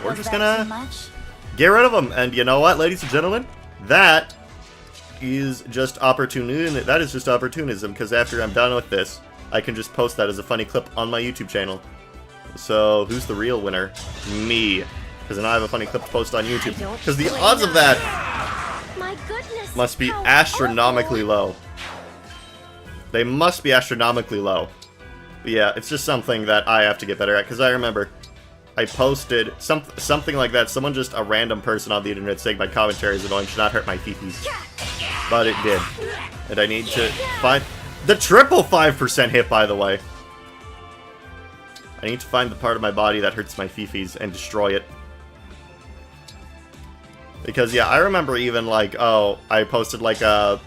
get rid of them. And you know what, ladies and gentlemen? That is just opportunism. That is just opportunism, because after I'm done with this, I can just post that as a funny clip on my YouTube channel. So, who's the real winner? Me. Because then I have a funny clip to post on YouTube. Because the odds of that My goodness, must be how astronomically awful. low. They must be astronomically low. But yeah, it's just something that I have to get better at, because I remember I posted something like that. Someone, just a random person on the internet, saying my commentary is annoying, should not hurt my fifis. But it did. And I need to find... The triple 5% hit, by the way. I need to find the part of my body that hurts my fifis and destroy it. Because, yeah, I remember even, like, oh, I posted, like, a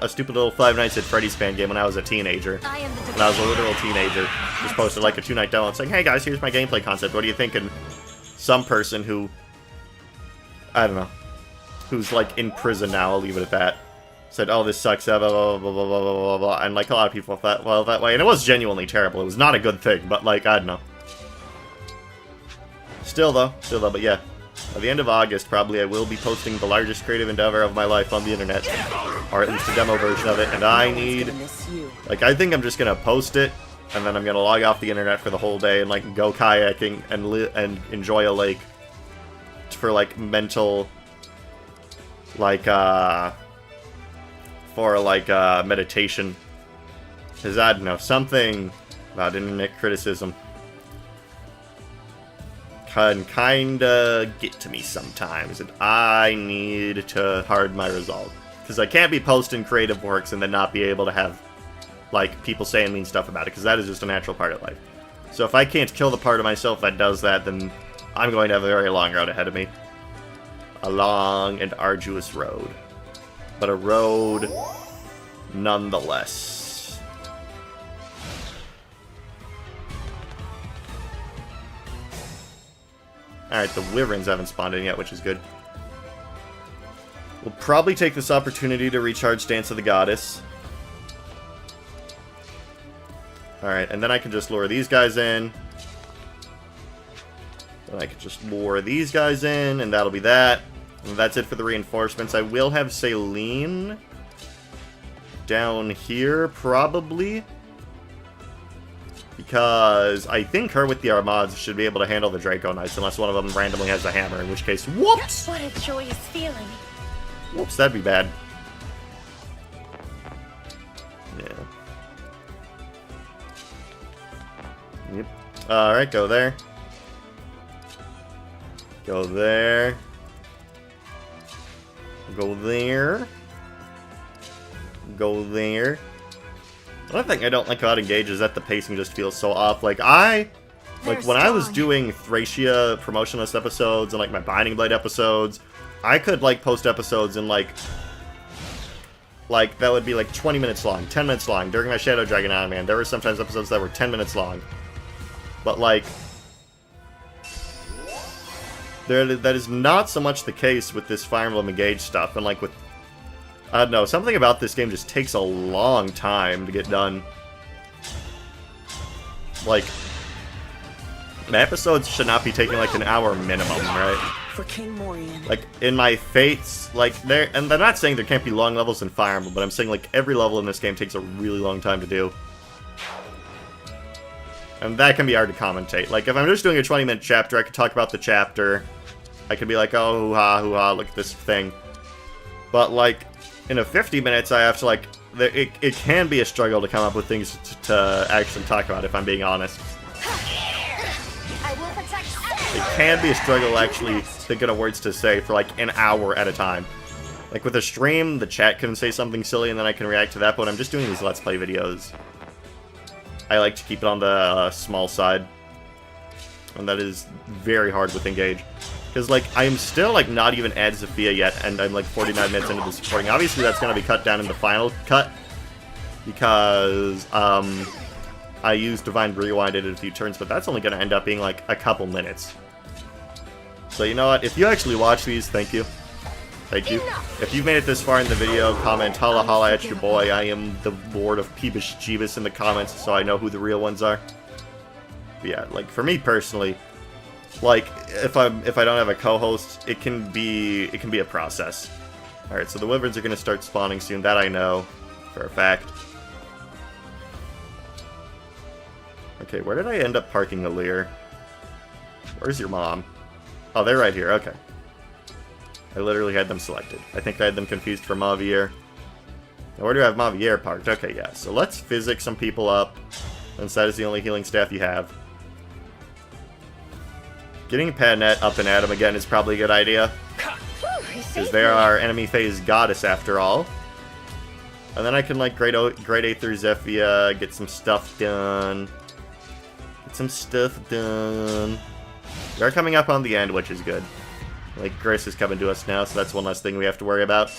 stupid little Five Nights at Freddy's fan game when I was a teenager. When I was a literal teenager. Just posted, like, a 2-night demo saying, hey, guys, here's my gameplay concept. What do you think? And some person who, I don't know, who's, like, in prison now, I'll leave it at that, said, oh, this sucks, blah, blah, blah, blah, blah, blah, blah, blah, and, like, a lot of people thought, well, that way. And it was genuinely terrible. It was not a good thing, but, like, I don't know. Still, though, but yeah. By the end of August, probably, I will be posting the largest creative endeavor of my life on the internet. Or at least a demo version of it, and I need... Like, I think I'm just gonna post it, and then I'm gonna log off the internet for the whole day and like go kayaking and enjoy a lake for like mental, like meditation. Cause I don't know, something about internet criticism can kinda get to me sometimes, and I need to harden my resolve. Because I can't be posting creative works and then not be able to have, like, people saying mean stuff about it, because that is just a natural part of life. So if I can't kill the part of myself that does that, then I'm going to have a very long road ahead of me. A long and arduous road. But a road nonetheless. Alright, the wyverns haven't spawned in yet, which is good. We'll probably take this opportunity to recharge Dance of the Goddess. Alright, and then I can just lure these guys in. Then I can just lure these guys in, and that'll be that. And that's it for the reinforcements. I will have Celine down here, probably. Because I think her with the Armads should be able to handle the Draco Knights, unless one of them randomly has a hammer, in which case, whoops! What a joyous feeling. Whoops, that'd be bad. Yeah. Yep. Alright, go there. Go there. Go there. Go there. Another thing I don't like about Engage is that the pacing just feels so off. Like, when I was doing Thracia promotionless episodes and, like, my Binding Blade episodes, I could, like, post episodes in, like, that would be, like, 20 minutes long, 10 minutes long. During my Shadow Dragon anime, there were sometimes episodes that were 10 minutes long. But, like, that is not so much the case with this Fire Emblem Engage stuff, and, like, with... I don't know, something about this game just takes a long time to get done. Like, the episodes should not be taking, like, an hour minimum, right? For King Morian. Like, in my Fates, like, and I'm not saying there can't be long levels in Fire Emblem, but I'm saying, like, every level in this game takes a really long time to do. And that can be hard to commentate. Like, if I'm just doing a 20-minute chapter, I could talk about the chapter. I could be like, oh, hoo-ha, look at this thing. But, like, in a 50 minutes, I have to, like, it can be a struggle to come up with things to actually talk about, if I'm being honest. I will protect. It can be a struggle actually thinking of words to say for, like, an hour at a time. Like, with a stream, the chat can say something silly, and then I can react to that, but when I'm just doing these Let's Play videos, I like to keep it on the small side. And that is very hard with Engage. Because, like, I am still, like, not even at Zofia yet, and I'm, like, 49 minutes into this recording. Obviously, that's going to be cut down in the final cut, because, I used Divine Rewind in a few turns, but that's only going to end up being, like, a couple minutes. So, you know what? If you actually watch these, thank you. Thank you. If you've made it this far in the video, comment holla holla at your boy. I am the Lord of Peebish Jeebus in the comments, so I know who the real ones are. But yeah, like, for me personally, like, if I don't have a co-host, it can be a process. Alright, so the wyverns are going to start spawning soon, that I know for a fact. Okay, where did I end up parking the Lear? Where's your mom? Oh, they're right here, okay. I literally had them selected. I think I had them confused for Mavier. Now, where do I have Mavier parked? Okay, yeah, so let's physic some people up, since that is the only healing staff you have. Getting Padnet up and at him again is probably a good idea. Because they are our enemy phase goddess after all. And then I can, like, grade A through Zefia, get some stuff done. We are coming up on the end, which is good. Like, Grace is coming to us now, so that's one less thing we have to worry about.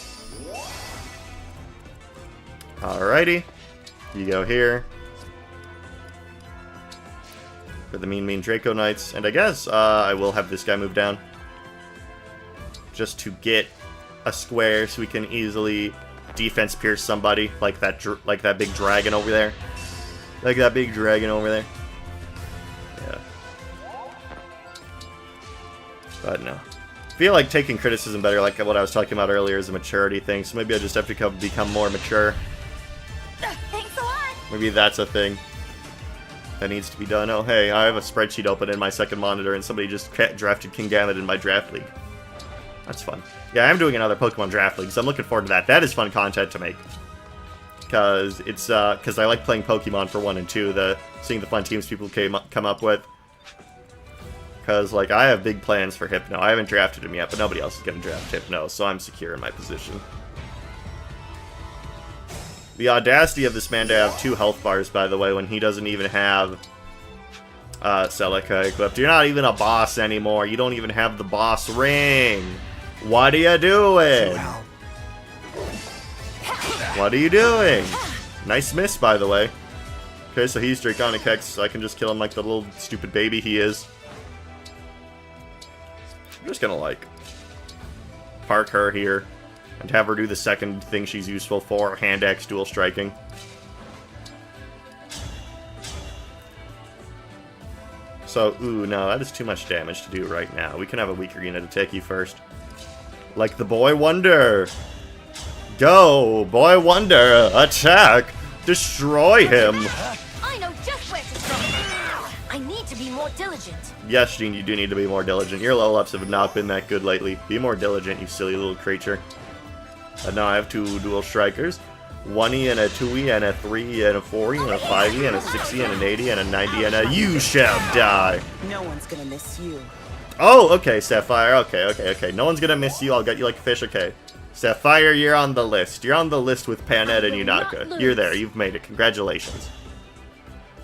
Alrighty. You go here. For the mean Draco Knights. And I guess I will have this guy move down. Just to get a square so we can easily defense pierce somebody. Like that big dragon over there. Like that big dragon over there. Yeah. But no. I feel like taking criticism better, like what I was talking about earlier, is a maturity thing. So maybe I just have to become more mature. Thanks a lot. Maybe that's a thing. that needs to be done. Oh, hey, I have a spreadsheet open in my second monitor, and somebody just drafted Kingambit in my draft league. That's fun. Yeah, I'm doing another Pokemon draft league, so I'm looking forward to that. That is fun content to make. Because it's, because I like playing Pokemon for 1 and 2, seeing the fun teams people come up with. Because, like, I have big plans for Hypno. I haven't drafted him yet, but nobody else is going to draft Hypno, so I'm secure in my position. The audacity of this man to have 2 health bars, by the way, when he doesn't even have Celica equipped. You're not even a boss anymore. You don't even have the boss ring. What are you doing? What are you doing? Nice miss, by the way. Okay, so he's Draconic Hex, so I can just kill him like the little stupid baby he is. I'm just gonna, like, park her here. And have her do the second thing she's useful for, Hand Axe dual striking. So, ooh, no, that is too much damage to do right now. We can have a weaker unit attack you first. Like the Boy Wonder! Go, Boy Wonder! Attack! Destroy him! I know just where to start. I need to be more diligent. Yes, Jean, you do need to be more diligent. Your level ups have not been that good lately. Be more diligent, you silly little creature. Now I have 2 dual strikers. 1E and a 2E and a 3E and a 4E and a 5E and a 6E and an 80 and a 90 and a you shall die. No one's gonna miss you. Oh, okay, Sapphire. Okay. No one's gonna miss you. I'll get you like a fish. Okay. Sapphire, you're on the list. You're on the list with Panette and Unaka. You're there. You've made it. Congratulations.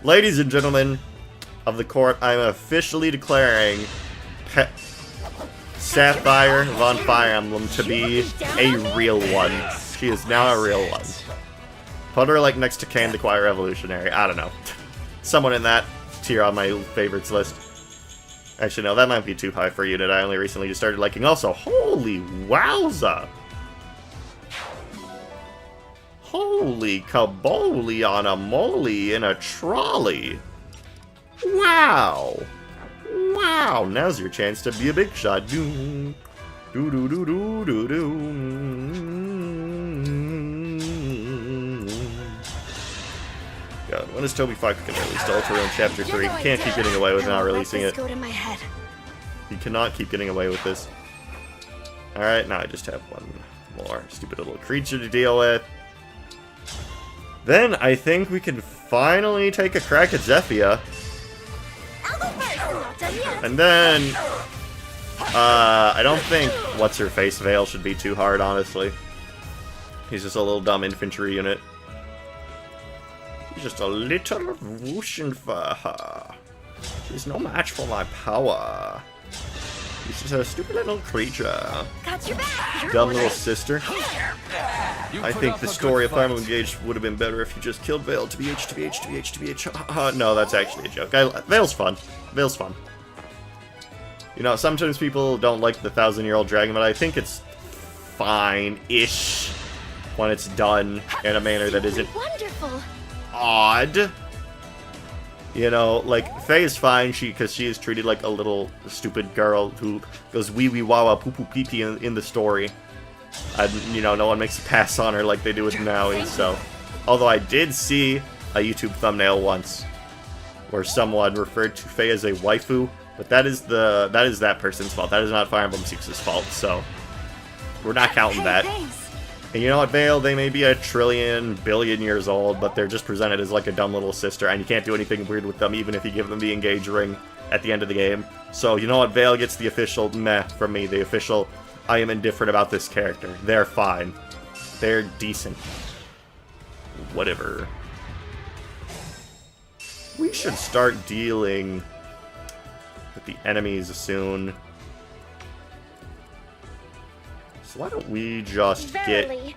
Ladies and gentlemen of the court, I'm officially declaring Sapphire Von Fire Emblem to be a real one. She is now a real one. Put her like next to Candiquire Revolutionary. I don't know. Someone in that tier on my favorites list. Actually, no, that might be too high for a unit I only recently just started liking. Also, holy wowza! Holy kaboli on a moly in a trolley! Wow! Wow! Now's your chance to be a big shot. Doo doo doo doo doo doo doo. God, when is Toby Fox gonna release Deltarune Chapter 3? He can't keep getting away with not releasing it. Go to my head. He cannot keep getting away with this. Alright, now I just have one more stupid little creature to deal with. Then I think we can finally take a crack at Zephia. I'll go first. Not done yet. And then I don't think What's-Her-Face Veil should be too hard, honestly. He's just a little dumb infantry unit. He's just a little Wushenfa. He's no match for my power. He's just a stupid little creature. Got your back. Dumb little sister. I think the story of Emblem Engage would have been better if you just killed Veil. TBH. No, that's actually a joke. Veil's fun. Veil's fun. You know, sometimes people don't like the 1,000-year-old dragon, but I think it's fine-ish when it's done in a manner that isn't Wonderful. odd. You know, like, Faye is fine because she is treated like a little stupid girl who goes wee wee wah wah poo poo pee pee in the story. And, you know, no one makes a pass on her like they do with Maui, so. Although I did see a YouTube thumbnail once where someone referred to Faye as a waifu, but that is that person's fault. That is not Fire Emblem 6's fault, so we're not counting that. Thanks. And you know what, Veil? They may be a trillion, billion years old, but they're just presented as like a dumb little sister, and you can't do anything weird with them even if you give them the engage ring at the end of the game. So, you know what? Veil gets the official meh from me. The official, I am indifferent about this character. They're fine. They're decent. Whatever. We should start dealing with the enemies soon. So why don't we just Verily.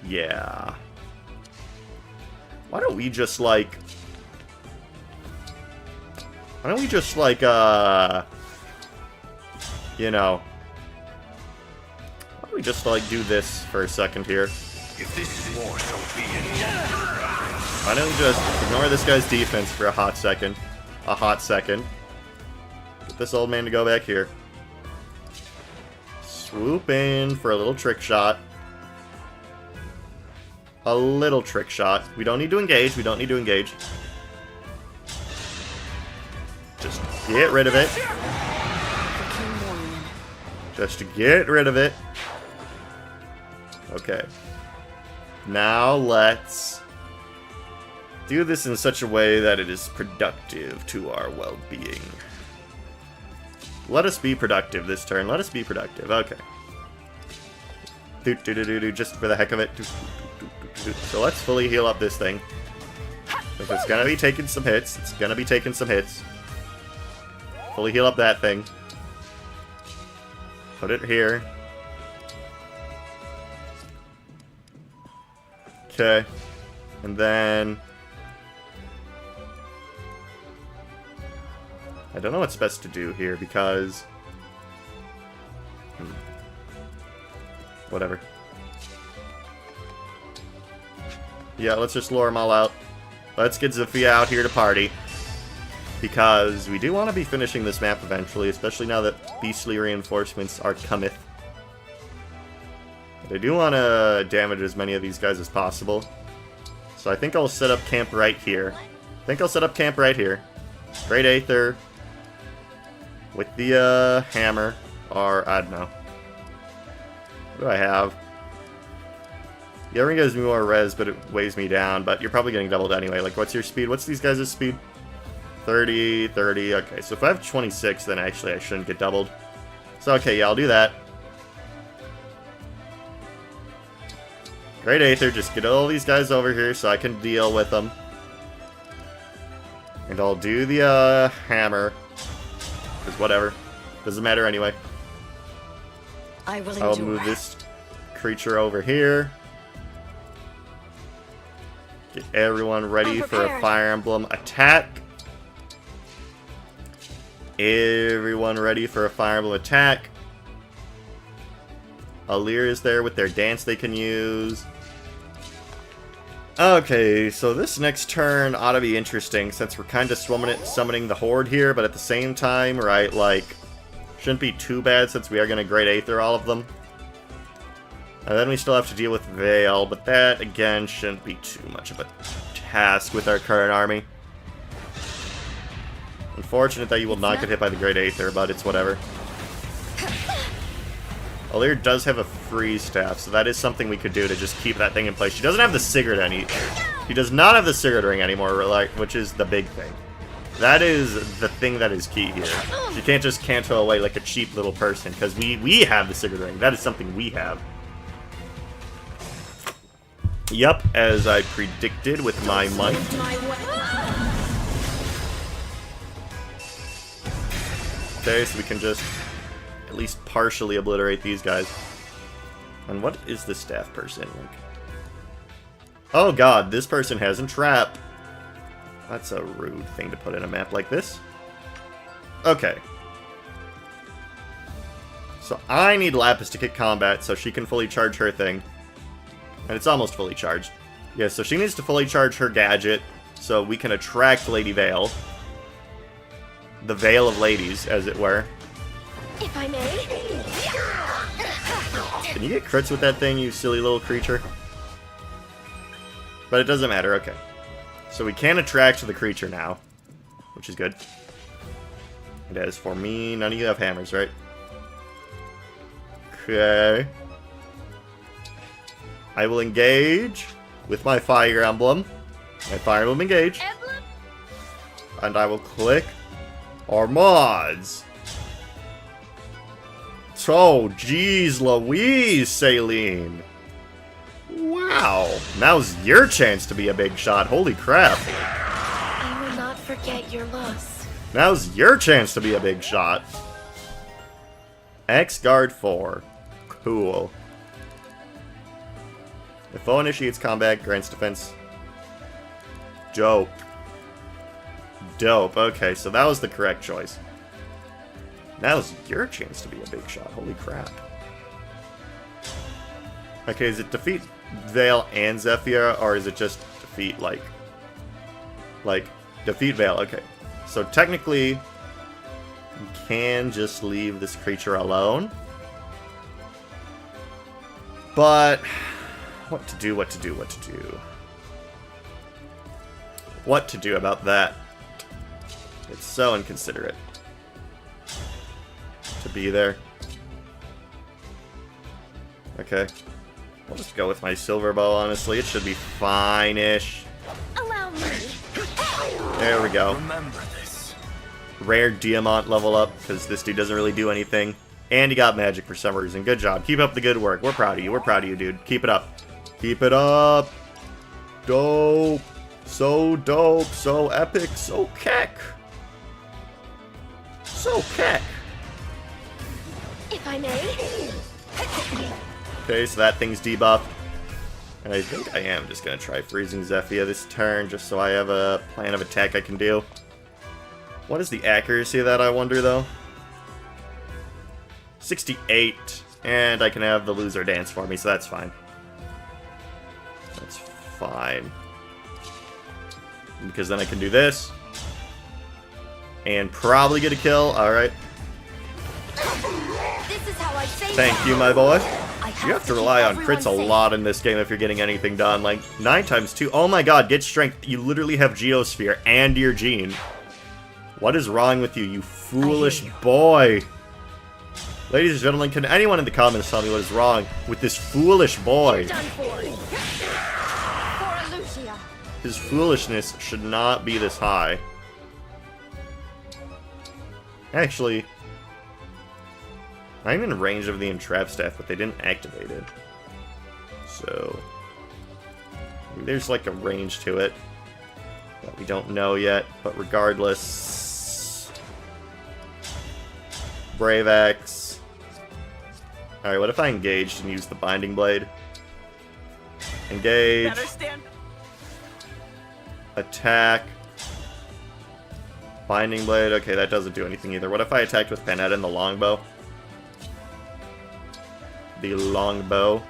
get... Yeah. Why don't we just, like... Why don't we just, like, you know... Why don't we just, like, do this for a second here? If this is war, so be it. Why don't we just ignore this guy's defense for a hot second? Get this old man to go back here. Swoop in for a little trick shot. a little trick shot. We don't need to engage. We don't need to engage. Just get rid of it. Just to get rid of it. Okay. Now let's do this in such a way that it is productive to our well-being. Let us be productive this turn. Let us be productive. Okay. Just for the heck of it. So let's fully heal up this thing. If it's gonna be taking some hits, it's gonna be taking some hits. Fully heal up that thing. Put it here. Okay. And then... I don't know what's best to do here, because... Whatever. Yeah, let's just lure them all out. Let's get Zofia out here to party. Because we do want to be finishing this map eventually, especially now that beastly reinforcements are cometh. But I do want to damage as many of these guys as possible. So I think I'll set up camp right here. Great Aether. With the hammer. Or, I don't know. What do I have? The other one gives me more res, but it weighs me down. But you're probably getting doubled anyway. Like, what's your speed? What's these guys' speed? 30, 30. Okay, so if I have 26, then actually I shouldn't get doubled. So, okay, yeah, I'll do that. Great Aether, just get all these guys over here so I can deal with them. And I'll do the hammer. Because whatever. Doesn't matter anyway. I'll move this creature over here. Get everyone ready for a Fire Emblem attack. Everyone ready for a Fire Emblem attack. Alir is there with their dance they can use. Okay, so this next turn ought to be interesting since we're kind of summoning the Horde here, but at the same time, right, like, shouldn't be too bad since we are going to Great Aether all of them. And then we still have to deal with Veil, but that, again, shouldn't be too much of a task with our current army. Unfortunate that you will not get hit by the Great Aether, but it's whatever. Alir does have a freeze staff, so that is something we could do to just keep that thing in place. She doesn't have the Sigurd He does not have the Sigurd ring anymore, like, which is the big thing. That is the thing that is key here. She can't just canto away like a cheap little person, because we have the Sigurd ring. That is something we have. Yup, as I predicted with my might. Okay, so we can just at least partially obliterate these guys. And what is this staff person like? Oh god, this person has Entrap. That's a rude thing to put in a map like this. Okay. So I need Lapis to kick combat so she can fully charge her thing. And it's almost fully charged. Yeah, so she needs to fully charge her gadget so we can attract Lady Veil. The Veil of Ladies, as it were. If I may. Can you get crits with that thing, you silly little creature? But it doesn't matter, okay. So we can attract the creature now, which is good. And as for me, none of you have hammers, right? Okay. I will engage with my Fire Emblem. My Fire Emblem Engage. Emblem? And I will click our mods. So, geez Louise, Saline. Wow. Now's your chance to be a big shot. Holy crap. I will not forget your loss. Now's your chance to be a big shot. X-Guard 4. Cool. If foe initiates combat, grants defense. Dope. Dope. Okay, so that was the correct choice. Now's your chance to be a big shot. Holy crap. Okay, is it defeat Veil and Zephyr, or is it just defeat, like, defeat Veil? Okay. So technically, you can just leave this creature alone. But What to do, what to do, what to do. What to do about that? It's so inconsiderate to be there. Okay. I'll just go with my silver bow, honestly. It should be fine-ish. Allow me. There we go. Remember this. Rare Diamant level up, because this dude doesn't really do anything. And he got magic for some reason. Good job. Keep up the good work. We're proud of you. We're proud of you, dude. Keep it up. Keep it up. Dope. So dope. So epic. So keck. So keck. If I may. Okay, so that thing's debuffed. And I think I am just going to try freezing Zephyr this turn, just so I have a plan of attack I can do. What is the accuracy of that, I wonder, though? 68. And I can have the loser dance for me, so that's fine. That's fine. Because then I can do this. And probably get a kill. Alright. This is how I say Thank you, my boy. I You have to rely on keep crits a everyone lot in this game if you're getting anything done. Like, 9 times 2. Oh my god, get strength. You literally have Geosphere and your Gene. What is wrong with you, you foolish boy? Ladies and gentlemen, can anyone in the comments tell me what is wrong with this foolish boy? Done for. For Lucia. His foolishness should not be this high. Actually, I'm in range of the entrap staff, but they didn't activate it. So, maybe there's like a range to it that we don't know yet, but regardless. Brave Axe. Alright, what if I engaged and used the Binding Blade? Engage. Attack. Binding Blade. Okay, that doesn't do anything either. What if I attacked with Panetta and the longbow? The longbow.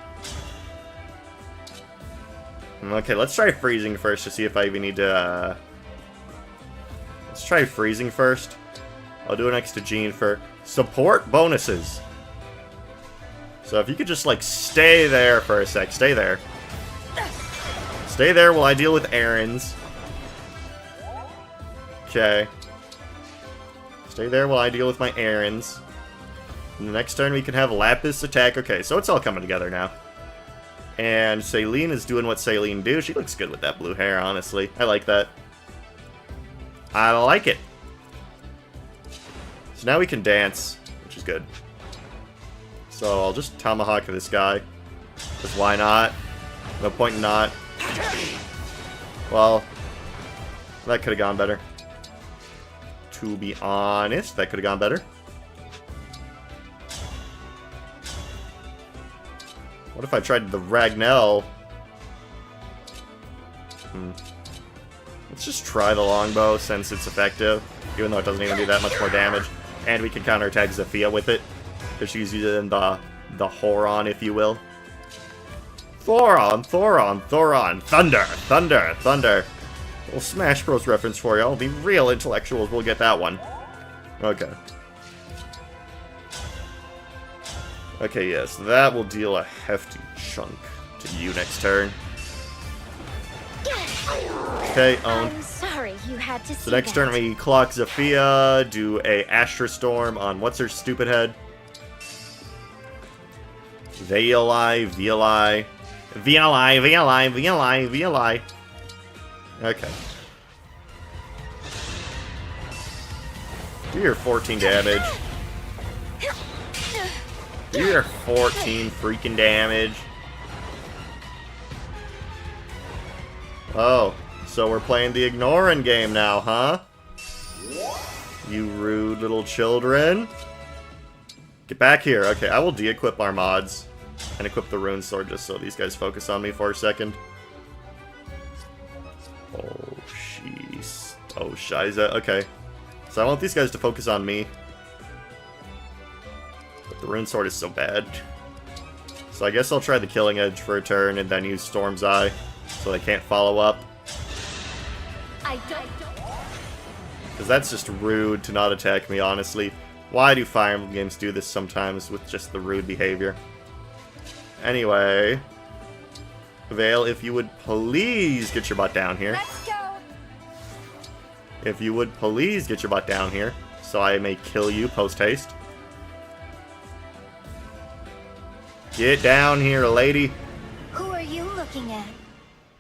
Okay, let's try freezing first to see if I even need to... Let's try freezing first. I'll do it next to Gene for support bonuses. So if you could just, like, stay there for a sec. Stay there. Stay there while I deal with errands. Okay. Stay there while I deal with my errands. And the next turn we can have Lapis attack. Okay, so it's all coming together now. And Celine is doing what Celine do. She looks good with that blue hair, honestly. I like that. I like it. So now we can dance, which is good. So I'll just tomahawk this guy. Because why not? No point in not. Well, that could have gone better. To be honest, that could have gone better. What if I tried the Ragnell? Let's just try the longbow since it's effective, even though it doesn't even do that much more damage. And we can counterattack Zephyr with it, because she's using the Horon, if you will. Thoron, Thoron, Thoron, Thunder, Thunder, Thunder. A little Smash Bros. Reference for y'all. The real intellectuals will get that one. Okay. Okay, yes, that will deal a hefty chunk to you next turn. Okay, owned. I'm sorry you had to see So next that. turn we clock Zephyr, do a Astra Storm on what's her stupid head? Veili, Veili. Veili, Veili, Veili, Veili. Okay. Do your 14 damage. Do your 14 freaking damage. Oh, so we're playing the ignoring game now, huh? You rude little children. Get back here. Okay, I will de-equip our mods and equip the rune sword just so these guys focus on me for a second. Oh, jeez. Oh, shiza. Okay. So I want these guys to focus on me. But the rune sword is so bad. So I guess I'll try the Killing Edge for a turn and then use Storm's Eye so they can't follow up. I don't. Because that's just rude to not attack me, honestly. Why do Fire Emblem games do this sometimes with just the rude behavior? Anyway. Vale, if you would please get your butt down here. Let's go. If you would please get your butt down here, so I may kill you post-haste. Get down here, lady. Who are you looking at?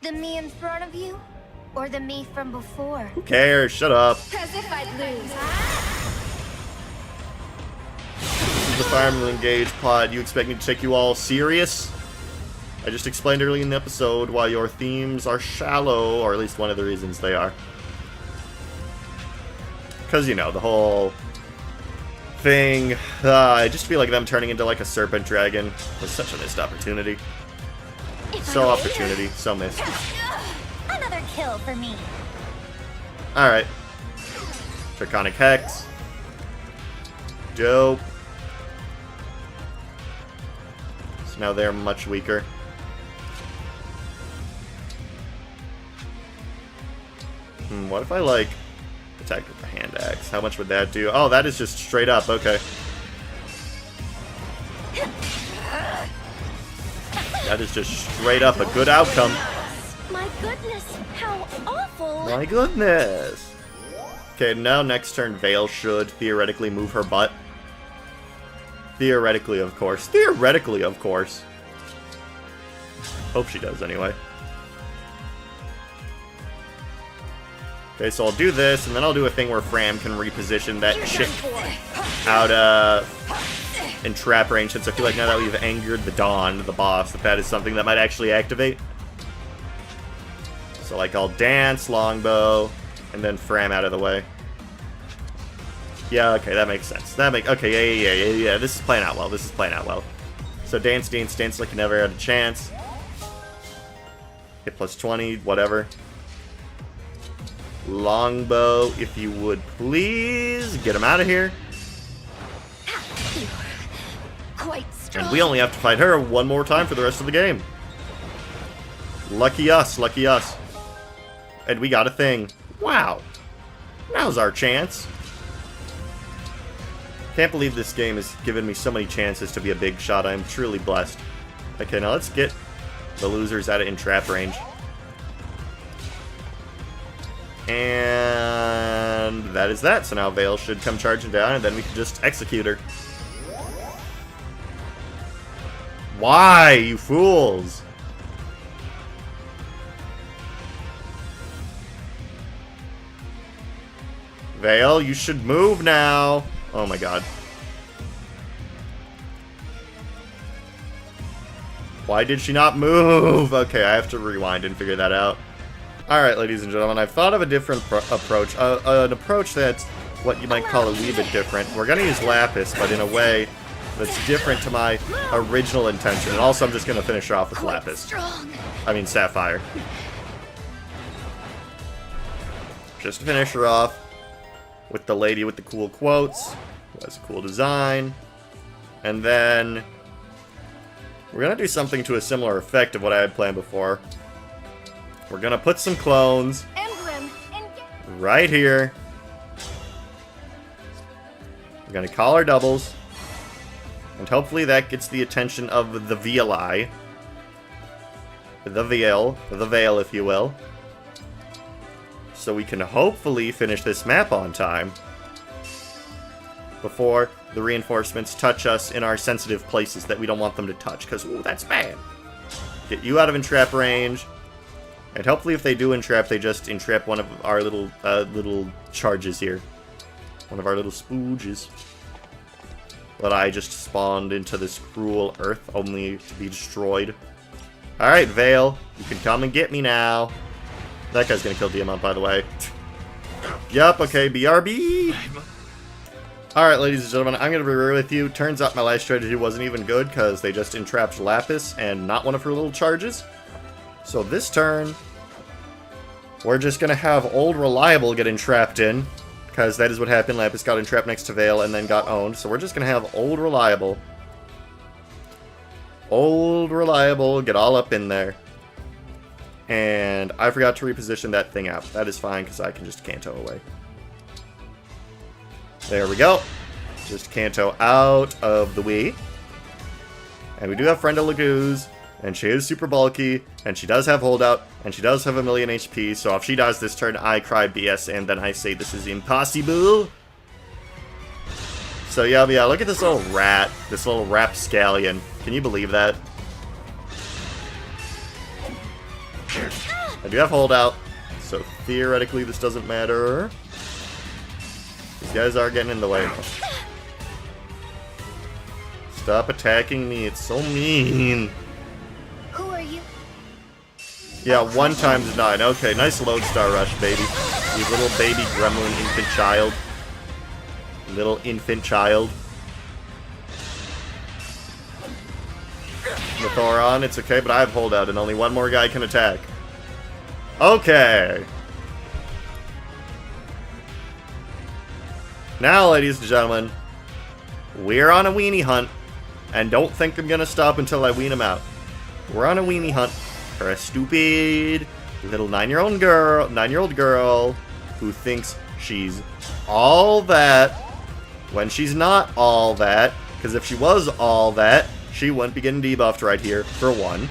The me in front of you? Or the me from before? Who cares? Shut up. As if I'd lose. This is the Fire Emblem Engage pod. You expect me to take you all serious? I just explained early in the episode why your themes are shallow, or at least one of the reasons they are. Because, you know, the whole thing, I just feel like them turning into like a serpent dragon was such a missed opportunity. So opportunity, so missed. Another kill for me. Alright. Draconic Hex. Dope. So now they're much weaker. What if I, like, attack with the hand axe? How much would that do? Oh, that is just straight up. Okay. That is just straight up a good outcome. My goodness, how awful. My goodness. Okay, now next turn, Vale should theoretically move her butt. Theoretically, of course. Theoretically, of course. Hope she does, anyway. Okay, so I'll do this, and then I'll do a thing where Fram can reposition that chick out in trap range, since I feel like now that we've angered the Dawn, the boss, that is something that might actually activate. So, like, I'll dance, longbow, and then Fram out of the way. Yeah, okay, that makes sense. Okay, yeah. This is playing out well. This is playing out well. So dance like you never had a chance. Hit plus 20, whatever. Longbow, if you would please get him out of here. Quite strong. And we only have to fight her one more time for the rest of the game. Lucky us, lucky us. And we got a thing. Wow. Now's our chance. Can't believe this game has given me so many chances to be a big shot. I am truly blessed. Okay, now let's get the losers out of entrap range. And that is that. So now Vale should come charging down, and then we can just execute her. Why, you fools? Vale, you should move now. Oh my god. Why did she not move? Okay, I have to rewind and figure that out. Alright, ladies and gentlemen, I've thought of a different approach. An approach that's what you might call a wee bit different. We're going to use Lapis, but in a way that's different to my original intention. And also, I'm just going to finish her off with Lapis. I mean, Sapphire. Just to finish her off with the lady with the cool quotes, who has a cool design. And then we're going to do something to a similar effect of what I had planned before. We're going to put some clones Emblem right here. We're going to call our doubles. And hopefully that gets the attention of the VLI. The Vale, if you will. So we can hopefully finish this map on time before the reinforcements touch us in our sensitive places that we don't want them to touch, because, ooh, that's bad. Get you out of entrap range. And hopefully if they do entrap, they just entrap one of our little charges here. One of our little spooges. That I just spawned into this cruel earth, only to be destroyed. Alright, Vale, you can come and get me now. That guy's gonna kill Diamant, by the way. Yup, okay, BRB! Alright, ladies and gentlemen, I'm gonna be real with you. Turns out my last strategy wasn't even good, because they just entrapped Lapis and not one of her little charges. So this turn, we're just going to have Old Reliable get entrapped in, because that is what happened. Lapis got entrapped next to Vale and then got owned. So we're just going to have Old Reliable. Old Reliable, get all up in there. And I forgot to reposition that thing out. That is fine, because I can just Canto away. There we go. Just Canto out of the Wii. And we do have Friend of Lagoo's. And she is super bulky, and she does have holdout, and she does have a million HP, so if she dies this turn, I cry BS, and then I say this is impossible. So yeah, look at this little rat, this little rapscallion. Can you believe that? I do have holdout, so theoretically this doesn't matter. These guys are getting in the way. Stop attacking me, it's so mean. Who are you? Yeah, 1 times 9. Okay, nice lodestar rush, baby. You little baby gremlin infant child. Little infant child. The Thoron, it's okay, but I have holdout and only 1 more guy can attack. Okay. Now, ladies and gentlemen, we're on a weenie hunt, and don't think I'm gonna stop until I wean him out. We're on a weenie hunt for a stupid little 9-year-old girl who thinks she's all that when she's not all that, because if she was all that, she wouldn't be getting debuffed right here, for 1.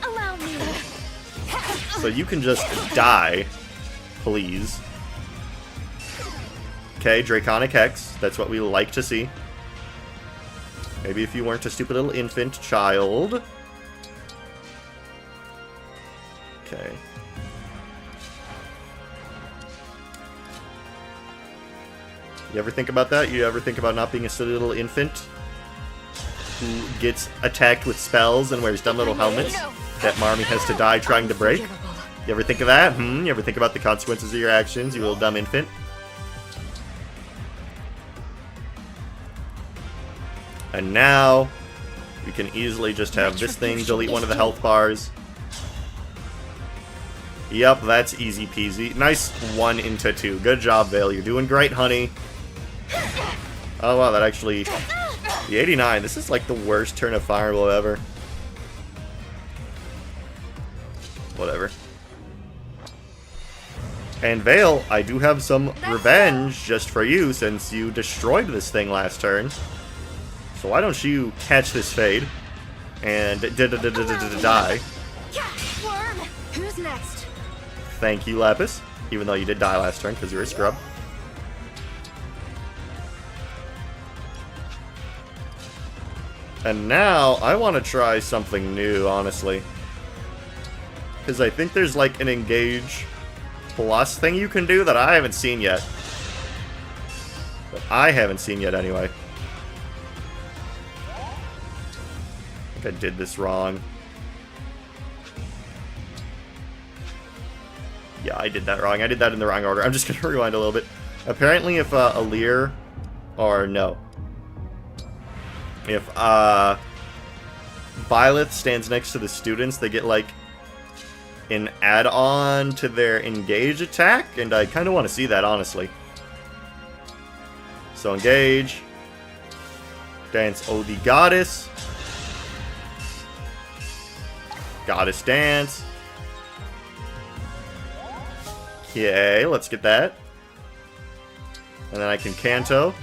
Allow me. So you can just die, please. Okay, Draconic Hex, that's what we like to see. Maybe if you weren't a stupid little infant child. Okay. You ever think about that? You ever think about not being a silly little infant who gets attacked with spells and wears dumb little helmets that Marmee has to die trying to break? You ever think of that? You ever think about the consequences of your actions, you little dumb infant? And now, we can easily just have this thing delete 1 of the health bars. Yep, that's easy peasy. Nice 1 into 2. Good job, Vale. You're doing great, honey. Oh, wow, that actually... The 89. This is like the worst turn of Fireball ever. Whatever. And Vale, I do have some revenge just for you since you destroyed this thing last turn. So why don't you catch this fade and die? Worm. Who's next? Thank you, Lapis. Even though you did die last turn because you're a scrub. And now I want to try something new, honestly. Because I think there's like an Engage Plus thing you can do that I haven't seen yet. That I haven't seen yet anyway. I did this wrong. Yeah, I did that wrong. I did that in the wrong order. I'm just going to rewind a little bit. Apparently if Alir, or no. If Byleth stands next to the students, they get like an add-on to their Engage attack, and I kind of want to see that, honestly. So Engage. Dance Oh the Goddess. Goddess Dance. Okay, let's get that. And then I can Canto.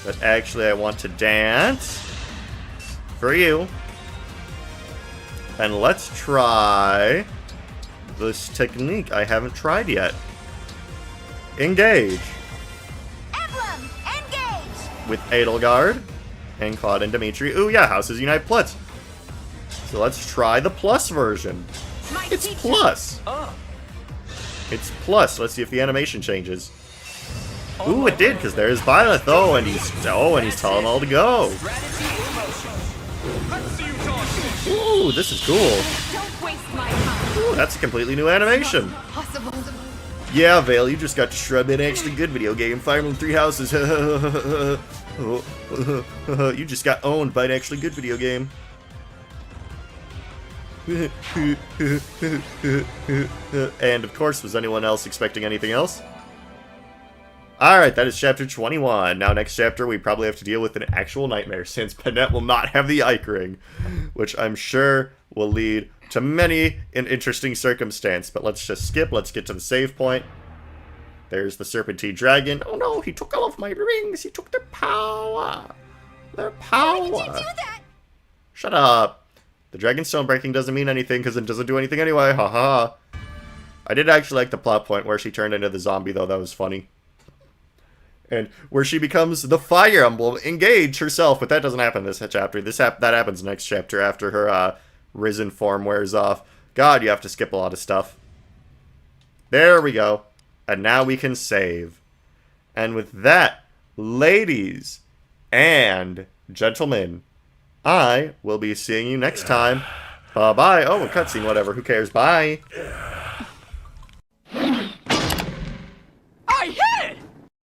But actually I want to dance. For you. And let's try this technique I haven't tried yet. Engage. Emblem Engage. With Edelgard and Claude and Dimitri. Ooh yeah, Houses Unite Plus. So let's try the plus version. It's plus. It's plus. Let's see if the animation changes. Ooh, it did, because there's Byleth. Oh, and he's telling them all to go. Ooh, this is cool. Don't waste my time. Ooh, that's a completely new animation. Possible. Yeah, Vale, you just got to shrub in actually good video game. Fire Emblem 3 Houses. You just got owned by an actually good video game. And of course, was anyone else expecting anything else? Alright, that is chapter 21. Now, next chapter, we probably have to deal with an actual nightmare, since Panette will not have the Ike Ring, which I'm sure will lead to many an interesting circumstance. But let's just skip. Let's get to the save point. There's the Serpentine Dragon. Oh no, he took all of my rings. He took their power. Their power. Why did you do that? Shut up. The Dragonstone breaking doesn't mean anything because it doesn't do anything anyway. Ha ha. I did actually like the plot point where she turned into the zombie, though. That was funny. And where she becomes the Fire Emblem Engage herself, but that doesn't happen this chapter. That happens next chapter after her risen form wears off. God, you have to skip a lot of stuff. There we go. And now we can save. And with that, ladies and gentlemen, I will be seeing you next time. Bye-bye. Oh, a cutscene, whatever. Who cares? Bye.